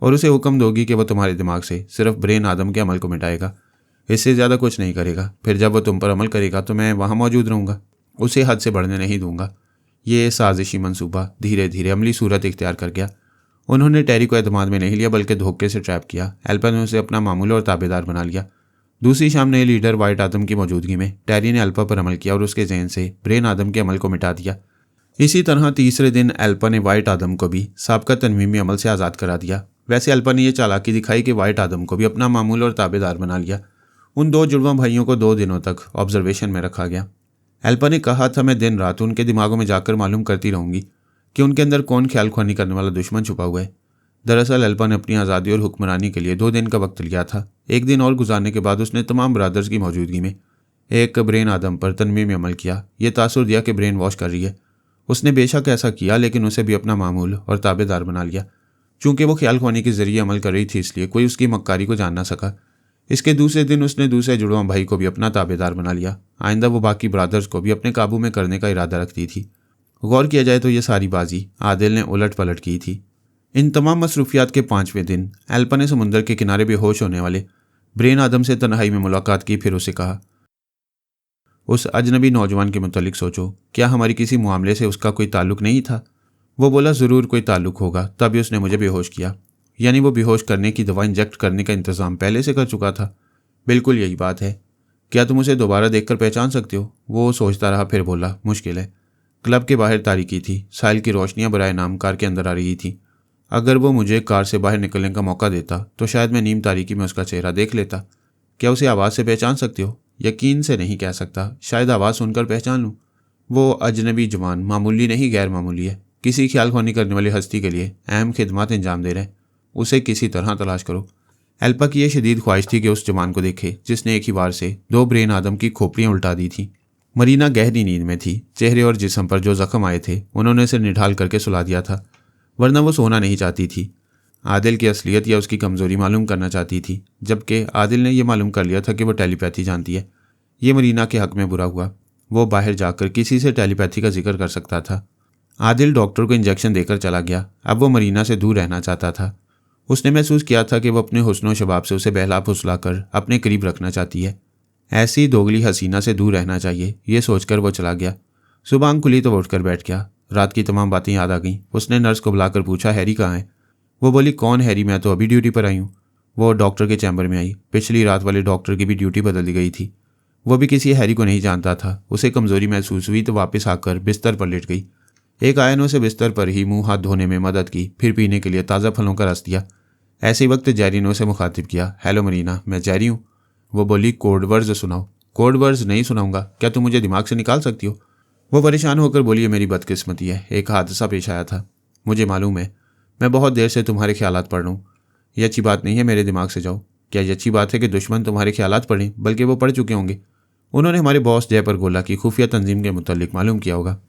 A: और उसे हुक्म दोगी कि वह तुम्हारे दिमाग से सिर्फ ब्रेन आदम के अमल को मिटाएगा, इससे ज़्यादा कुछ नहीं करेगा। फिर जब वह तुम पर अमल करेगा तो मैं वहाँ मौजूद रहूँगा, उसे हद से बढ़ने नहीं दूंगा। ये साजिशी मंसूबा धीरे धीरे अमली सूरत इख्तियार कर गया। उन्होंने टैरी को एतमाद में नहीं लिया बल्कि धोखे से ट्रैप किया। एल्पा ने उसे अपना मामूल और ताबेदार बना लिया। दूसरी शाम नए लीडर वाइट आदम की मौजूदगी में टैरी ने अल्पा पर अमल किया और उसके जहन से ब्रेन आदम के अमल को मिटा दिया। इसी तरह तीसरे दिन एल्पा ने वाइट आदम को भी साबका तनवीमी अमल से आज़ाद करा दिया। वैसे एल्पा ने यह चालाकी दिखाई कि वाइट आदम को भी अपना मामूल और ताबेदार बना लिया। उन 2 जुड़वां भाइयों को 2 दिनों तक ऑब्जर्वेशन में रखा गया। एल्पा ने कहा था, मैं दिन रात उनके दिमागों में जाकर मालूम करती रहूंगी कि उनके अंदर कौन ख्याल ख्वानी करने वाला दुश्मन छुपा हुआ है। दरअसल एल्पा ने अपनी आज़ादी और हुक्मरानी के लिए 2 दिन का वक्त लिया था। 1 दिन और गुजारने के बाद उसने तमाम ब्रादर्स की मौजूदगी में एक ब्रेन आदम पर तनवीमी अमल किया। यह तासुर दिया कि ब्रेन वॉश कर रही है। उसने बेशक ऐसा किया, लेकिन उसे भी अपना मामूल और ताबेदार बना लिया। चूंकि वो ख्याल ख्वानी के जरिए अमल कर रही थी, इसलिए कोई उसकी मक्कारी को जान ना सका। इसके दूसरे दिन उसने दूसरे जुड़वां भाई को भी अपना ताबेदार बना लिया। आइंदा वो बाकी ब्रादर्स को भी अपने काबू में करने का इरादा रखती थी। गौर किया जाए तो यह सारी बाजी आदिल ने उलट पलट की थी। इन तमाम मसरूफियात के 5वें दिन एल्पा ने समुंदर के किनारे बेहोश होने वाले ब्रेन आदम से तन्हाई में मुलाकात की। फिर उसे कहा, उस अजनबी नौजवान के मुतालिक सोचो, क्या हमारी किसी मामले से उसका कोई ताल्लुक नहीं था? वो बोला, ज़रूर कोई ताल्लुक होगा, तभी उसने मुझे बेहोश किया। यानी वो बेहोश करने की दवा इंजेक्ट करने का इंतज़ाम पहले से कर चुका था। बिल्कुल यही बात है। क्या तुम उसे दोबारा देखकर पहचान सकते हो? वो सोचता रहा, फिर बोला, मुश्किल है। क्लब के बाहर तारीकी थी। साहिल की रोशनियां बराए नाम कार के अंदर आ रही थी। अगर वो मुझे कार से बाहर निकलने का मौका देता तो शायद मैं नीम तारीकी में उसका चेहरा देख लेता। क्या उसे आवाज़ से पहचान सकते हो? यकीन से नहीं कह सकता, शायद आवाज़ सुनकर पहचान लूँ। वो अजनबी जवान मामूली नहीं गैर मामूली है। किसी ख्याल ख्वानी करने वाली हस्ती के लिए अहम खिदमत अंजाम दे रहे हैं। उसे किसी तरह तलाश करो। एल्पा की यह शदीद ख्वाहिश थी कि उस जवान को देखे जिसने एक ही बार से 2 ब्रेन आदम की खोपड़ियाँ उल्टा दी थी। मरीना गहरी नींद में थी। चेहरे और जिस्म पर जो जख्म आए थे उन्होंने उसे निढाल करके सुला दिया था, वरना वो सोना नहीं चाहती थी। आदिल की असलियत या उसकी कमज़ोरी मालूम करना चाहती थी, जबकि आदिल ने यह मालूम कर लिया था कि वो टेलीपैथी जानती है। ये मरीना के हक़ में बुरा हुआ। वो बाहर जाकर किसी से टेलीपैथी का जिक्र कर सकता था। आदिल डॉक्टर को इंजेक्शन देकर चला गया। अब वो मरीना से दूर रहना चाहता था। उसने महसूस किया था कि वो अपने हुस्न शबाब से उसे बहला फुसला कर अपने करीब रखना चाहती है। ऐसी दोगली हसीना से दूर रहना चाहिए, ये सोचकर वो चला गया। सुबह आंख खुली तो वो उठकर बैठ गया। रात की तमाम बातें याद आ गईं। उसने नर्स को बुलाकर पूछा, हैरी कहाँ है? वो बोली, कौन हैरी? मैं तो अभी ड्यूटी पर आई हूँ। वो डॉक्टर के चैम्बर में आई। पिछली रात वाले डॉक्टर की भी ड्यूटी बदल दी गई थी। वो भी किसी हैरी को नहीं जानता था। उसे कमज़ोरी महसूस हुई तो वापस आकर बिस्तर पर लेट गई। एक आया ने उसे बिस्तर पर ही मुंह हाथ धोने में मदद की, फिर पीने के लिए ताज़ा फलों का रस दिया। ऐसे वक्त जैरी ने उसे मुखातिब किया, हेलो मरीना, मैं जैरी हूँ। वो बोली, कोड वर्ड्स सुनाओ। कोड वर्ड्स नहीं सुनाऊंगा, क्या तुम मुझे दिमाग से निकाल सकती हो? वो परेशान होकर बोली, मेरी बदकिस्मती है, एक हादसा पेश आया था। मुझे मालूम है, मैं बहुत देर से तुम्हारे ख्यालात पढ़ रहा हूँ। ये अच्छी बात नहीं है, मेरे दिमाग से जाओ। क्या ये अच्छी बात है कि दुश्मन तुम्हारे ख्यालात पढ़ें? बल्कि वो पढ़ चुके होंगे। उन्होंने हमारे बॉस जयपर गोला की खुफिया तंजीम के मुतालिक मालूम किया होगा।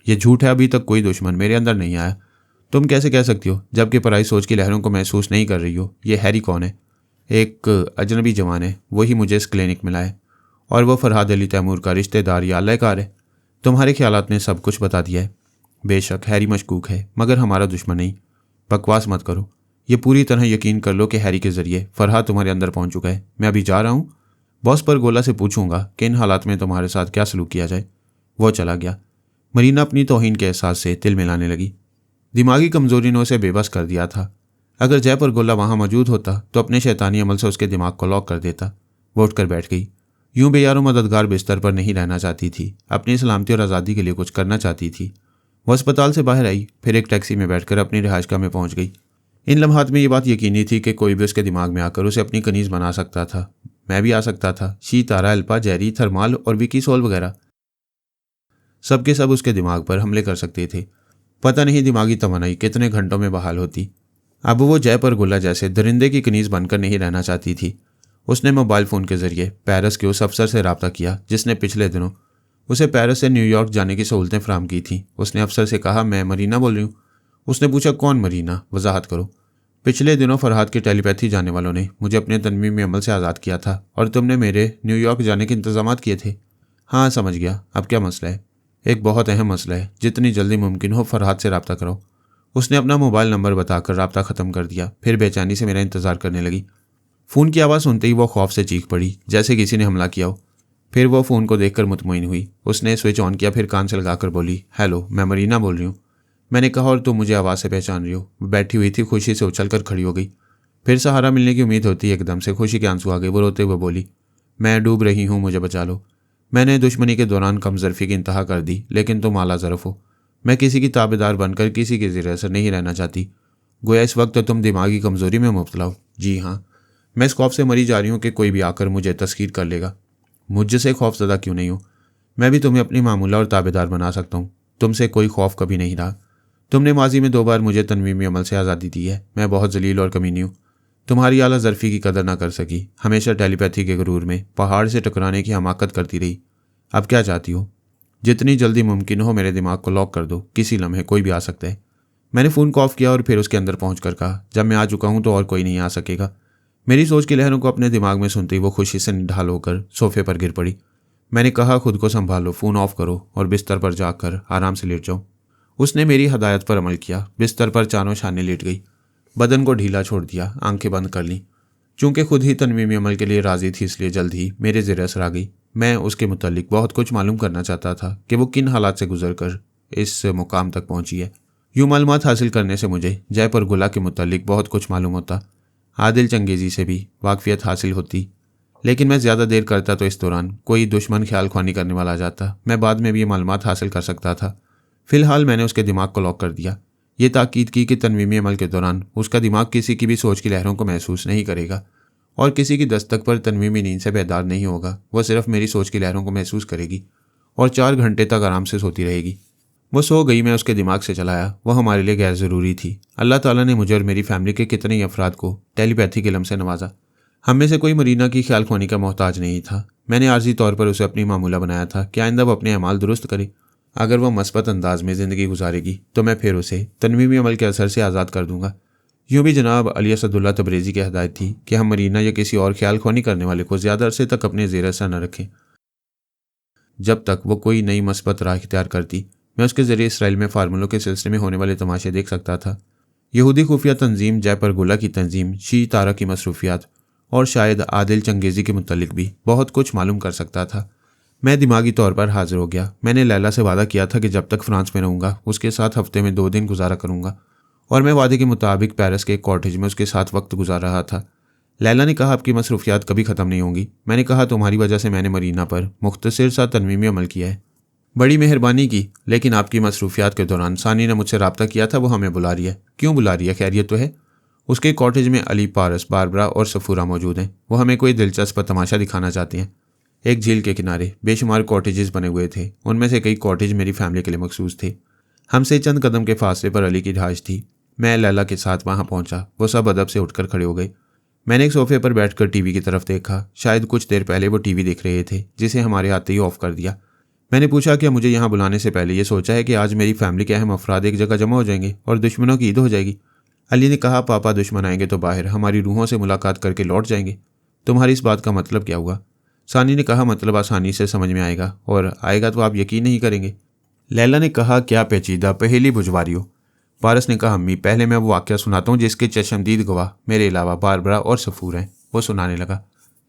A: ये झूठ है, अभी तक कोई दुश्मन मेरे अंदर नहीं आया। तुम कैसे कह सकती हो, जबकि पराई सोच की लहरों को महसूस नहीं कर रही हो? ये हैरी कौन है? एक अजनबी जवान है, वही मुझे इस क्लिनिक में लाए, और वो फरहाद अली तैमूर का रिश्तेदार या अल्लाहकार है। तुम्हारे ख्यालात ने सब कुछ बता दिया है। बेशक हैरी मशकूक है, मगर हमारा दुश्मन नहीं। बकवास मत करो। ये पूरी तरह यकीन कर लो कि हैरी के जरिए फरहाद तुम्हारे अंदर पहुंच चुका है। मैं अभी जा रहा हूँ। बॉस पर गोला से पूछूंगा कि इन हालात में तुम्हारे साथ क्या सलूक किया जाए। वो चला गया। मरीना अपनी तौहीन के एहसास से तिल मिलाने लगी। दिमागी कमजोरी ने उसे बेबस कर दिया था। अगर जयपर गोला वहां मौजूद होता तो अपने शैतानी अमल से उसके दिमाग को लॉक कर देता। वो उठकर बैठ गई। यूं बेयारो मददगार बिस्तर पर नहीं रहना चाहती थी। अपनी सलामती और आज़ादी के लिए कुछ करना चाहती थी। वह अस्पताल से बाहर आई, फिर एक टैक्सी में बैठकर अपनी रिहाइशगाह में पहुंच गई। इन लम्हात में ये बात यकीनी थी कि कोई भी उसके दिमाग में आकर उसे अपनी कनीज बना सकता था। मैं भी आ सकता था। She, Tara, Alpa, Jerry, thermal और विकी सोल वगैरह सबके सब उसके दिमाग पर हमले कर सकते थे। पता नहीं दिमागी तवानाई कितने घंटों में बहाल होती। अब वो जयपर गोला जैसे दरिंदे की कनीज बनकर नहीं रहना चाहती थी। उसने मोबाइल फ़ोन के जरिए पेरिस के उस अफसर से रब्ता किया जिसने पिछले दिनों उसे पेरिस से न्यूयॉर्क जाने की सहूलतें फराहम की थीं। उसने अफसर से कहा, मैं मरीना बोल रही हूँ। उसने पूछा, कौन मरीना? वजाहत करो। पिछले दिनों फरहाद के टेलीपैथी जाने वालों ने मुझे अपने तनवीमी अमल से आज़ाद किया था और तुमने मेरे न्यूयॉर्क जाने के इंतजाम किए थे। हाँ, समझ गया। अब क्या मसला है? एक बहुत अहम मसला है। जितनी जल्दी मुमकिन हो फरहाद से रब्ता करो। उसने अपना मोबाइल नंबर बताकर रब्ता ख़त्म कर दिया। फिर बेचैनी से मेरा इंतज़ार करने लगी। फ़ोन की आवाज़ सुनते ही वो खौफ से चीख पड़ी, जैसे किसी ने हमला किया हो। फिर वो फ़ोन को देखकर मुतमईन हुई। उसने स्विच ऑन किया, फिर कान से लगाकर बोली, हेलो, मैं मरीना बोल रही हूँ। मैंने कहा, और तुम मुझे आवाज़ से पहचान रही हो? बैठी हुई थी, खुशी से उछलकर खड़ी हो गई। फिर सहारा मिलने की उम्मीद होती, एकदम से खुशी के आंसू आ गए। वो रोते हुए बोली, मैं डूब रही हूँ, मुझे बचा लो। मैंने दुश्मनी के दौरान कमजरफी की इंतहा कर दी, लेकिन तुम आला ज़रफ़ हो। मैं किसी की ताबेदार बनकर किसी के ज़ेर असर नहीं रहना चाहती। गोया इस वक्त तुम दिमागी कमज़ोरी में मुब्तला हो। जी हाँ, मैं इस खौफ से मरी जा रही हूँ कि कोई भी आकर मुझे तस्खीर कर लेगा। मुझसे खौफज़दा क्यों नहीं हो? मैं भी तुम्हें अपनी मामूला और ताबेदार बना सकता हूँ। तुमसे कोई खौफ कभी नहीं रहा। तुमने माजी में 2 बार मुझे तनवीमी अमल से आज़ादी दी है। मैं बहुत जलील और कमीनी हूँ। तुम्हारी आला ज़रफ़ी की कदर ना कर सकी। हमेशा टेलीपैथी के गुरूर में पहाड़ से टकराने की हमाकत करती रही। अब क्या चाहती हो? जितनी जल्दी मुमकिन हो मेरे दिमाग को लॉक कर दो। किसी लम्हे कोई भी आ सकता है। मैंने फ़ोन को ऑफ किया और फिर उसके अंदर पहुंचकर कहा, जब मैं आ चुका हूं तो और कोई नहीं आ सकेगा। मेरी सोच की लहरों को अपने दिमाग में सुनते ही वो खुशी से निढाल होकर सोफे पर गिर पड़ी। मैंने कहा, खुद को संभालो, फ़ोन ऑफ करो और बिस्तर पर जाकर आराम से लेट जाओ। उसने मेरी हदायत पर अमल किया। बिस्तर पर चारों शाने लेट गई। बदन को ढीला छोड़ दिया, आंखें बंद कर लीं। चूंकि खुद ही तनवीमी अमल के लिए राज़ी थी, इसलिए जल्द ही मेरे ज़ेर असर आ गई। मैं उसके मुतालिक बहुत कुछ मालूम करना चाहता था कि वो किन हालात से गुजर कर इस मुकाम तक पहुंची है। यूँ मालूमात हासिल करने से मुझे जयपर गुला के मुतालिक बहुत कुछ मालूम होता। आदिल चंगेज़ी से भी वाकफियत हासिल होती। लेकिन मैं ज़्यादा देर करता तो इस दौरान कोई दुश्मन ख्याल ख्वानी करने वाला आ जाता। मैं बाद में भी ये मालूमात हासिल कर सकता था। फ़िलहाल मैंने उसके दिमाग को लॉक कर दिया। ये ताकीद की कि तनवीमी अमल के दौरान उसका दिमाग किसी की भी सोच की लहरों को महसूस नहीं करेगा और किसी की दस्तक पर तनवीमी नींद से बेदार नहीं होगा। वह सिर्फ मेरी सोच की लहरों को महसूस करेगी और 4 घंटे तक आराम से सोती रहेगी। वो सो गई, मैं उसके दिमाग से चलाया। वह हमारे लिए गैर ज़रूरी थी। अल्लाह ताला ने मुझे और मेरी फैमिली के कितने ही अफराद को टेलीपैथी के इल्म से नवाजा। हम में से कोई मरीना की ख्याल ख्वानी का मोहताज नहीं था। मैंने आर्जी तौर पर उसे अपनी मामूला बनाया था कि आइंदा वो अपने अमाल दुरुस्त करे। अगर वह मस्बत अंदाज में ज़िंदगी गुजारेगी तो मैं फिर उसे तनवीमी अमल के असर से आज़ाद कर दूंगा। यूँ भी जनाब अली असदुल्ला तबरेज़ी की हदायत थी कि हम मरीना या किसी और ख्याल ख्वानी करने वाले को ज़्यादा अरसे तक अपने ज़ेर असर न रखें। जब तक वो कोई नई मस्बत राह इख्तियार करती, मैं उसके ज़रिए इसराइल में फार्मूलों के सिलसिले में होने वाले तमाशे देख सकता था। यहूदी खुफिया तंजीम जयपर गुला की तंजीम, शी तारा की मसरूफियात और शायद आदिल चंगेज़ी के मुतल्लिक भी बहुत कुछ मालूम कर सकता था। मैं दिमागी तौर पर हाजिर हो गया। मैंने लैला से वादा किया था कि जब तक फ्रांस में रहूँगा उसके साथ हफ्ते में 2 दिन गुजारा करूँगा, और मैं वादे के मुताबिक पेरिस के एक कॉटेज में उसके साथ वक्त गुजार रहा था। लैला ने कहा, आपकी मसरूफियात कभी ख़त्म नहीं होंगी। मैंने कहा, तुम्हारी वजह से मैंने मरीना पर मुख्तसर सा तनवीमी अमल किया है। बड़ी मेहरबानी की, लेकिन आपकी मसरूफियात के दौरान सानी ने मुझसे रब्ता किया था, वो हमें बुला रही है। क्यों बुला रही है? खैरियत तो है? उसके कॉटेज में अली, पारस, बारबरा और सफूरा मौजूद हैं। वो हमें कोई दिलचस्प तमाशा दिखाना चाहती हैं। एक झील के किनारे बेशुमार कॉटेजेस बने हुए थे। उनमें से कई कॉटेज मेरी फैमिली के लिए मखसूस थे। हमसे चंद कदम के फासले पर अली की रिहाइश थी। मैं लैला के साथ वहाँ पहुँचा। वो सब अदब से उठकर खड़े हो गए। मैंने एक सोफे पर बैठकर टीवी की तरफ देखा। शायद कुछ देर पहले वो टीवी देख रहे थे, जिसे हमारे आते ही ऑफ कर दिया। मैंने पूछा, क्या मुझे यहाँ बुलाने से पहले ये सोचा है कि आज मेरी फैमिली के अहम अफराद एक जगह जमा हो जाएंगे और दुश्मनों की ईद हो जाएगी? अली ने कहा, पापा दुश्मन आएंगे तो बाहर हमारी रूहों से मुलाकात करके लौट जाएंगे। तुम्हारी इस बात का मतलब क्या हुआ? सानी ने कहा, मतलब आसानी से समझ में आएगा, और आएगा तो आप यकीन नहीं करेंगे। लैला ने कहा, क्या पेचीदा पहेली बुझवारी हो। पारस ने कहा, अम्मी पहले मैं वो वाक़या सुनाता हूँ जिसके चशमदीद गवाह मेरे अलावा बारबरा और सफूर हैं। वो सुनाने लगा।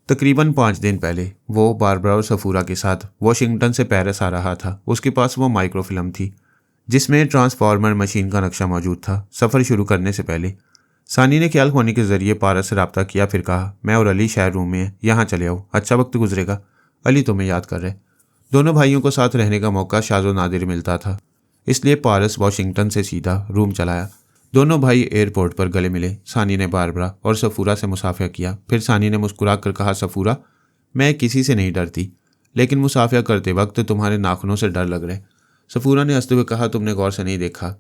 A: तकरीबन 5 दिन पहले वो बारबरा और सफूरा के साथ वाशिंगटन से पेरिस आ रहा था। उसके पास वो माइक्रोफिल्म थी जिसमें ट्रांसफार्मर मशीन का नक्शा मौजूद था। सफ़र शुरू करने से पहले सानी ने ख्याल खोने के जरिए पारस से रब्ता किया, फिर कहा, मैं और अली शहर रूम में हैं, यहाँ चले आओ, अच्छा वक्त गुजरेगा। अली तुम्हें याद कर रहे। दोनों भाइयों को साथ रहने का मौका शाज़ो नादिर मिलता था, इसलिए पारस वाशिंगटन से सीधा रूम चलाया। दोनों भाई एयरपोर्ट पर गले मिले। सानी ने बारबरा और सफूरा से मुसाफिया किया। फिर सानी ने मुस्कुरा कर कहा, सफूरा मैं किसी से नहीं डरती, लेकिन मुसाफिया करते वक्त तुम्हारे नाखूनों से डर लग रहे। सफूरा ने हंसते हुए कहा, तुमने गौर से नहीं देखा,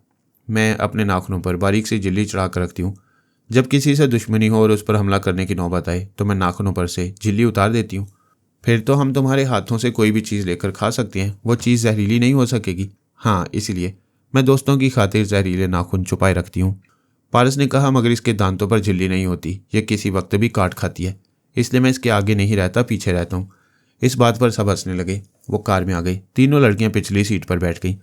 A: मैं अपने नाखूनों पर बारीक सी झिल्ली चढ़ा कर रखती हूँ। जब किसी से दुश्मनी हो और उस पर हमला करने की नौबत आए तो मैं नाखूनों पर से झिल्ली उतार देती हूँ। फिर तो हम तुम्हारे हाथों से कोई भी चीज़ लेकर खा सकते हैं, वो चीज़ जहरीली नहीं हो सकेगी। हाँ, इसीलिए मैं दोस्तों की खातिर जहरीले नाखून छुपाए रखती हूँ। पारस ने कहा, मगर इसके दांतों पर झिल्ली नहीं होती, ये किसी वक्त भी काट खाती है, इसलिए मैं इसके आगे नहीं रहता, पीछे रहता हूँ। इस बात पर सब हंसने लगे। वो कार में आ गई। तीनों लड़कियां पिछली सीट पर बैठ गईं।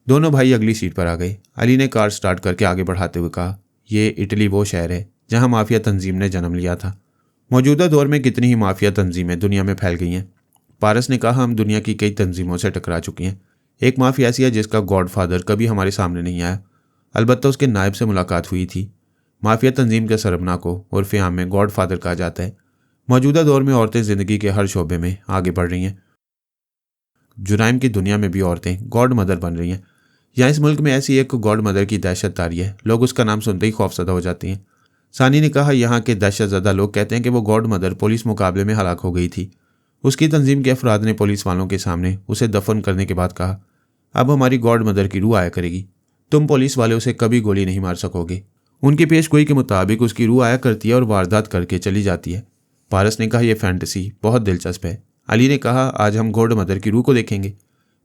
A: दोनों भाई अगली सीट पर आ गए। अली ने कार स्टार्ट करके आगे बढ़ाते हुए कहा, ये इटली वो शहर है जहाँ माफिया तंजीम ने जन्म लिया था। मौजूदा दौर में कितनी ही माफिया तंजीमें दुनिया में फैल गई हैं। पारस ने कहा, हम दुनिया की कई तंजीमों से टकरा चुके हैं। एक माफिया ऐसी है जिसका गॉडफादर कभी हमारे सामने नहीं आया, अलबत्ता उसके नायब से मुलाकात हुई थी। माफिया तंजीम के सरबना को उर्फ आम में गॉडफादर कहा जाता है। मौजूदा दौर में औरतें ज़िंदगी के हर शोबे में आगे बढ़ रही हैं। जुराइम की दुनिया में भी औरतें गॉड मदर बन रही हैं। यहाँ इस मुल्क में ऐसी एक गॉड मदर की दहशत तारी है, लोग उसका नाम सुनते ही खौफजदा हो जाते हैं। सानी ने कहा, यहाँ के दहशतज़दा लोग कहते हैं कि वो गॉड मदर पुलिस मुकाबले में हलाक हो गई थी। उसकी तंजीम के अफराद ने पुलिस वालों के सामने उसे दफन करने के बाद कहा, अब हमारी गॉड मदर की रूह आया करेगी, तुम पुलिस वाले उसे कभी गोली नहीं मार सकोगे। उनकी पेशगोई के मुताबिक उसकी रूह आया करती है और वारदात करके चली जाती है। पारस ने कहा, यह फैंटेसी बहुत दिलचस्प है। अली ने कहा, आज हम गॉड मदर की रूह को देखेंगे।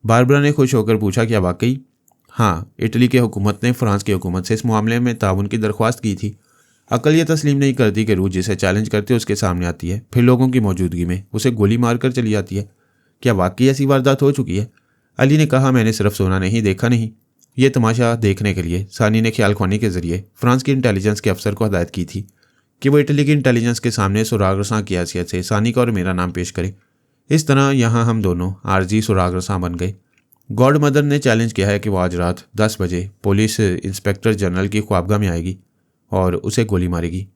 A: बारबरा ने खुश होकर पूछा, क्या वाकई? हाँ, इटली के हुकूमत ने फ्रांस की हुकूमत से इस मामले में ताउन की दरख्वास्त की थी। अकल ये तस्लीम नहीं करती कि रूह जिसे चैलेंज करते उसके सामने आती है, फिर लोगों की मौजूदगी में उसे गोली मारकर चली जाती है। क्या वाकई ऐसी वारदात हो चुकी है? अली ने कहा, मैंने सिर्फ सुना नहीं, देखा नहीं। ये तमाशा देखने के लिए सानी ने ख्याल ख्वानी के जरिए फ्रांस की इंटेलिजेंस के अफसर को हदायत की थी कि वो इटली की इंटेलिजेंस के सामने सुराग रसां की हैसियत से सानी का और मेरा नाम पेश करे। इस तरह यहाँ हम दोनों आरजी सुराग रसां बन गए। गॉड मदर ने चैलेंज किया है कि वो आज रात 10 बजे पुलिस इंस्पेक्टर जनरल की ख्वाबगाह में आएगी और उसे गोली मारेगी।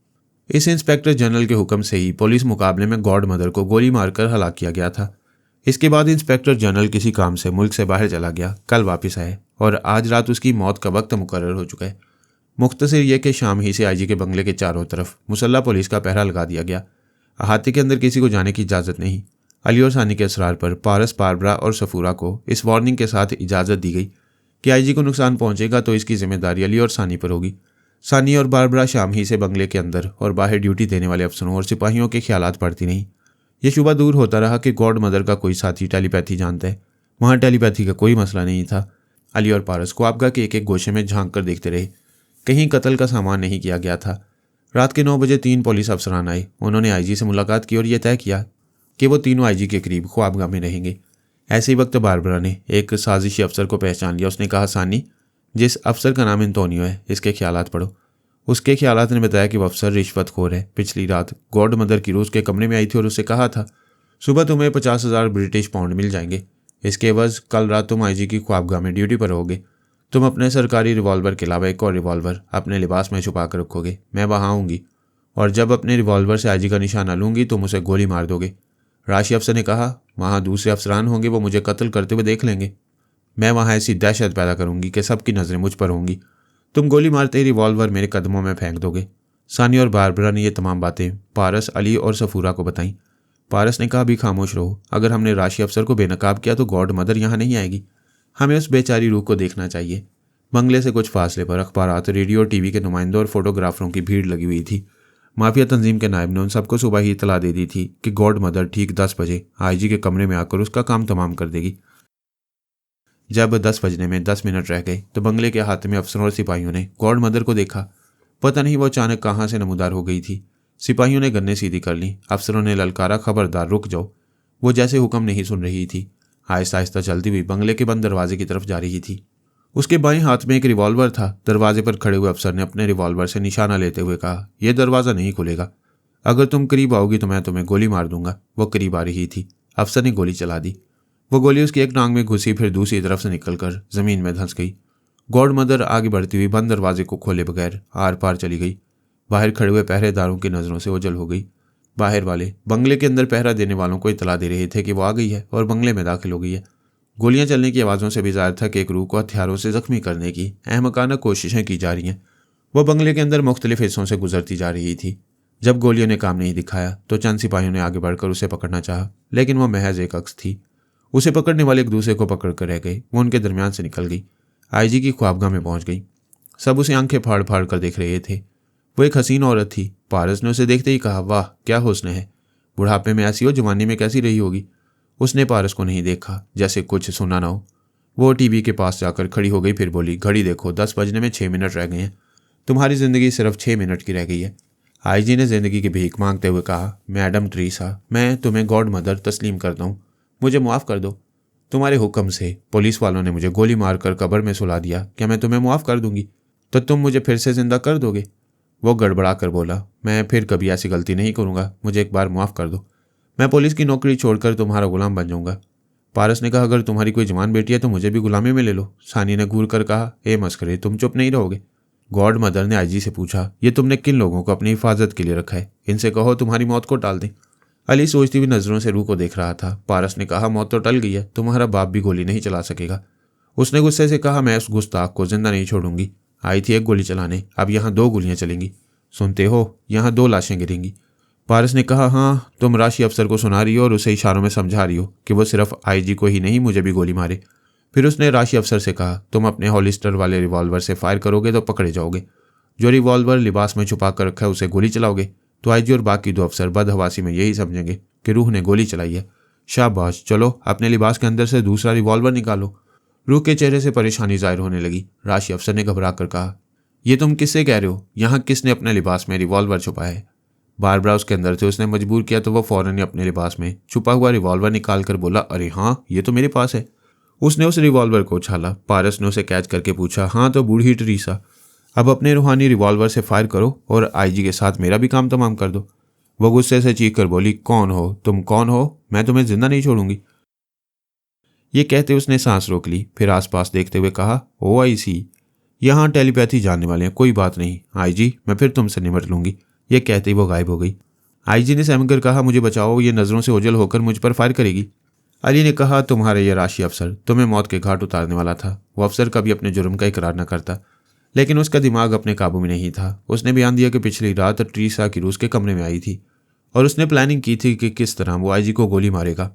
A: इस इंस्पेक्टर जनरल के हुक्म से ही पुलिस मुकाबले में गॉड मदर को गोली मारकर हलाक किया गया था। इसके बाद इंस्पेक्टर जनरल किसी काम से मुल्क से बाहर चला गया, कल वापस आए और आज रात उसकी मौत का वक्त मुकर्रर हो चुका है। मुख्तसर यह कि शाम ही से आईजी के बंगले के चारों तरफ मुसल्ला पुलिस का पहरा लगा दिया गया। अहाते के अंदर किसी को जाने की इजाज़त नहीं। अली और सानी के असरार पर पारस, बारबरा और सफूरा को इस वार्निंग के साथ इजाज़त दी गई कि आईजी को नुकसान पहुंचेगा तो इसकी जिम्मेदारी अली और सानी पर होगी। सानी और बारबरा शाम ही से बंगले के अंदर और बाहर ड्यूटी देने वाले अफसरों और सिपाहियों के ख्यालात पड़ती नहीं। ये शुबा दूर होता रहा कि गॉड मदर का कोई साथी टेलीपैथी जानता है। वहाँ टेलीपैथी का कोई मसला नहीं था। अली और पारस ख्वाबगह के एक एक गोशे में झांक कर देखते रहे। कहीं कत्ल का सामान नहीं किया गया था। रात के 9 बजे 3 पुलिस अफसरान आए। उन्होंने आईजी से मुलाकात की और यह तय किया कि वो तीनों आईजी के करीब ख्वाबगह में रहेंगे। ऐसे ही वक्त बारबरा ने एक साजिशी अफसर को पहचान लिया। उसने कहा, सानी, जिस अफसर का नाम एंटोनियो है, इसके ख्यालात पढ़ो। उसके ख्यालात ने बताया कि वह अफसर रिश्वतखोर है। पिछली रात गॉड मदर की रूस के कमरे में आई थी और उससे कहा था सुबह तुम्हें 50,000 ब्रिटिश पाउंड मिल जाएंगे। इसके एवज कल रात तुम आईजी की ख्वाबगाह में ड्यूटी पर रहोगे। तुम अपने सरकारी रिवॉल्वर के अलावा एक और रिवॉल्वर अपने लिबास में छुपा कर रखोगे। मैं वहाँ आऊँगी और जब अपने रिवॉल्वर से आईजी का निशाना लूँगी तुम उसे गोली मार दोगे। राशि अफसर ने कहा, वहाँ दूसरे अफसरान होंगे, वो मुझे कत्ल करते हुए देख लेंगे। मैं वहाँ ऐसी दहशत पैदा करूँगी कि सबकी नज़रें मुझ पर होंगी। तुम गोली मारते ही रिवॉल्वर मेरे कदमों में फेंक दोगे। सानी और बारबरा ने यह तमाम बातें पारस, अली और सफूरा को बताईं। पारस ने कहा, भी खामोश रहो। अगर हमने राशि अफसर को बेनकाब किया तो गॉड मदर यहाँ नहीं आएगी। हमें उस बेचारी रूह को देखना चाहिए। बंगले से कुछ फासले पर अखबारात, रेडियो और टीवी के नुमाइंदों और फोटोग्राफरों की भीड़ लगी हुई थी। माफिया तंजीम के नायब ने उन सबको सुबह ही इतला दे दी थी कि गॉड मदर ठीक 10 बजे आईजी के कमरे में आकर उसका काम तमाम कर देगी। जब 10 बजने में 10 मिनट रह गए तो बंगले के हाथ में अफसरों और सिपाहियों ने गॉड मदर को देखा। पता नहीं वो अचानक कहाँ से नमूदार हो गई थी। सिपाहियों ने गन्ने सीधी कर ली। अफसरों ने ललकारा, खबरदार रुक जाओ। वो जैसे हुक्म नहीं सुन रही थी। आहिस्ता आहिस्ता चलती हुई बंगले के बंद दरवाजे की तरफ जा रही थी। उसके बाएं हाथ में एक रिवॉल्वर था। दरवाजे पर खड़े हुए अफसर ने अपने रिवॉल्वर से निशाना लेते हुए कहा, यह दरवाज़ा नहीं खुलेगा। अगर तुम करीब आओगी तो मैं तुम्हें गोली मार दूंगा। वो करीब आ रही थी। अफसर ने गोली चला दी। वो गोली उसकी एक टांग में घुसी, फिर दूसरी तरफ से निकलकर जमीन में धंस गई। गॉड मदर आगे बढ़ती हुई बंद दरवाजे को खोले बगैर आर पार चली गई। बाहर खड़े हुए पहरेदारों की नज़रों से ओझल हो गई। बाहर वाले बंगले के अंदर पहरा देने वालों को इतला दे रहे थे कि वो आ गई है और बंगले में दाखिल हो गई है। गोलियां चलने की आवाज़ों से भी जाहिर था कि एक रूह को हथियारों से जख्मी करने की अहमकाना कोशिशें की जा रही हैं। वह बंगले के अंदर मुख्तलिफ हिस्सों से गुजरती जा रही थी। जब गोलियों ने काम नहीं दिखाया तो चंद सिपाहियों ने आगे बढ़कर उसे पकड़ना चाहा, लेकिन वह महज एक अक्स थी। उसे पकड़ने वाले एक दूसरे को पकड़ कर रह गए। वो उनके दरमियान से निकल गई। आईजी की ख्वाबगाह में पहुंच गई। सब उसे आंखें फाड़ फाड़ कर देख रहे थे। वो एक हसीन औरत थी। पारस ने उसे देखते ही कहा, वाह क्या हुस्न है। बुढ़ापे में ऐसी हो, जवानी में कैसी रही होगी। उसने पारस को नहीं देखा, जैसे कुछ सुना ना हो। वो टीवी के पास जाकर खड़ी हो गई, फिर बोली, घड़ी देखो, 10 बजने में 6 मिनट रह गए हैं। तुम्हारी ज़िंदगी सिर्फ 6 मिनट की रह गई है। आईजी ने ज़िंदगी की भीख मांगते हुए कहा, मैडम ट्रीसा, मैं तुम्हें गॉड मदर तस्लीम करता हूँ। मुझे मुआफ़ कर दो। तुम्हारे हुक्म से पुलिस वालों ने मुझे गोली मारकर कब्र में सुला दिया। क्या मैं तुम्हें मुआफ़ कर दूंगी तो तुम मुझे फिर से ज़िंदा कर दोगे? वो गड़बड़ा कर बोला, मैं फिर कभी ऐसी गलती नहीं करूँगा। मुझे एक बार मुआफ़ कर दो। मैं पुलिस की नौकरी छोड़कर तुम्हारा गुलाम बन जाऊँगा। पारस ने कहा, अगर तुम्हारी कोई जवान बेटी है तो मुझे भी गुलामी में ले लो। सानी ने घूर कर कहा, ए मस्करे, तुम चुप नहीं रहोगे? गॉड मदर ने आईजी से पूछा, ये तुमने किन लोगों को अपनी हिफाजत के लिए रखा है? इनसे कहो तुम्हारी मौत को टाल दें। अली सोचती हुई नज़रों से रूह को देख रहा था। पारस ने कहा, मौत तो टल गई है, तुम्हारा बाप भी गोली नहीं चला सकेगा। उसने गुस्से से कहा, मैं उस गुस्ताख को जिंदा नहीं छोड़ूंगी। आई थी एक गोली चलाने, अब यहाँ 2 गोलियां चलेंगी। सुनते हो, यहाँ 2 लाशें गिरेंगी। पारस ने कहा, हाँ, तुम राशि अफसर को सुना रही हो और उसे इशारों में समझा रही हो कि वो सिर्फ आईजी को ही नहीं, मुझे भी गोली मारे। फिर उसने राशि अफसर से कहा, तुम अपने हॉलिस्टर वाले रिवॉल्वर से फायर करोगे तो पकड़े जाओगे। जो रिवॉल्वर लिबास में छुपा कर रखा है उसे गोली चलाओगे तो आईजी और बाकी 2 अफसर बदहवासी में यही समझेंगे कि रूह ने गोली चलाई है। शाबाश, चलो अपने लिबास के अंदर से दूसरा रिवॉल्वर निकालो। रूह के चेहरे से परेशानी जाहिर होने लगी। राशि अफसर ने घबरा कर कहा, ये तुम किससे कह रहे हो? यहाँ किसने अपने लिबास में रिवॉल्वर छुपाया है? बारबरा उसके अंदर थे। उसने मजबूर किया तो वह फौरन ही अपने लिबास में छुपा हुआ रिवॉल्वर निकाल कर बोला, अरे हाँ, ये तो मेरे पास है। उसने उस रिवॉल्वर को उछाला। पारस ने उसे कैच करके पूछा, हाँ तो बूढ़ी ट्रीसा, अब अपने रूहानी रिवॉल्वर से फायर करो और आईजी के साथ मेरा भी काम तमाम कर दो। वो गुस्से से चीख कर बोली, कौन हो तुम? कौन हो? मैं तुम्हें जिंदा नहीं छोड़ूंगी। ये कहते उसने सांस रोक ली, फिर आसपास देखते हुए कहा, ओ आई सी, यहाँ टेलीपैथी जानने वाले हैं, कोई बात नहीं आईजी, मैं फिर तुमसे निपट लूंगी। ये कहते ही वो गायब हो गई। आईजी ने सहमकर कहा, मुझे बचाओ, ये नज़रों से ओझल होकर मुझ पर फायर करेगी। अली ने कहा, तुम्हारे ये राशि अफसर तुम्हें मौत के घाट उतारने वाला था। वो अफसर कभी अपने जुर्म का इकरार न करता, लेकिन उसका दिमाग अपने काबू में नहीं था। उसने बयान दिया कि पिछली रात ट्रीसा की रूस के कमरे में आई थी और उसने प्लानिंग की थी कि किस तरह वो आईजी को गोली मारेगा।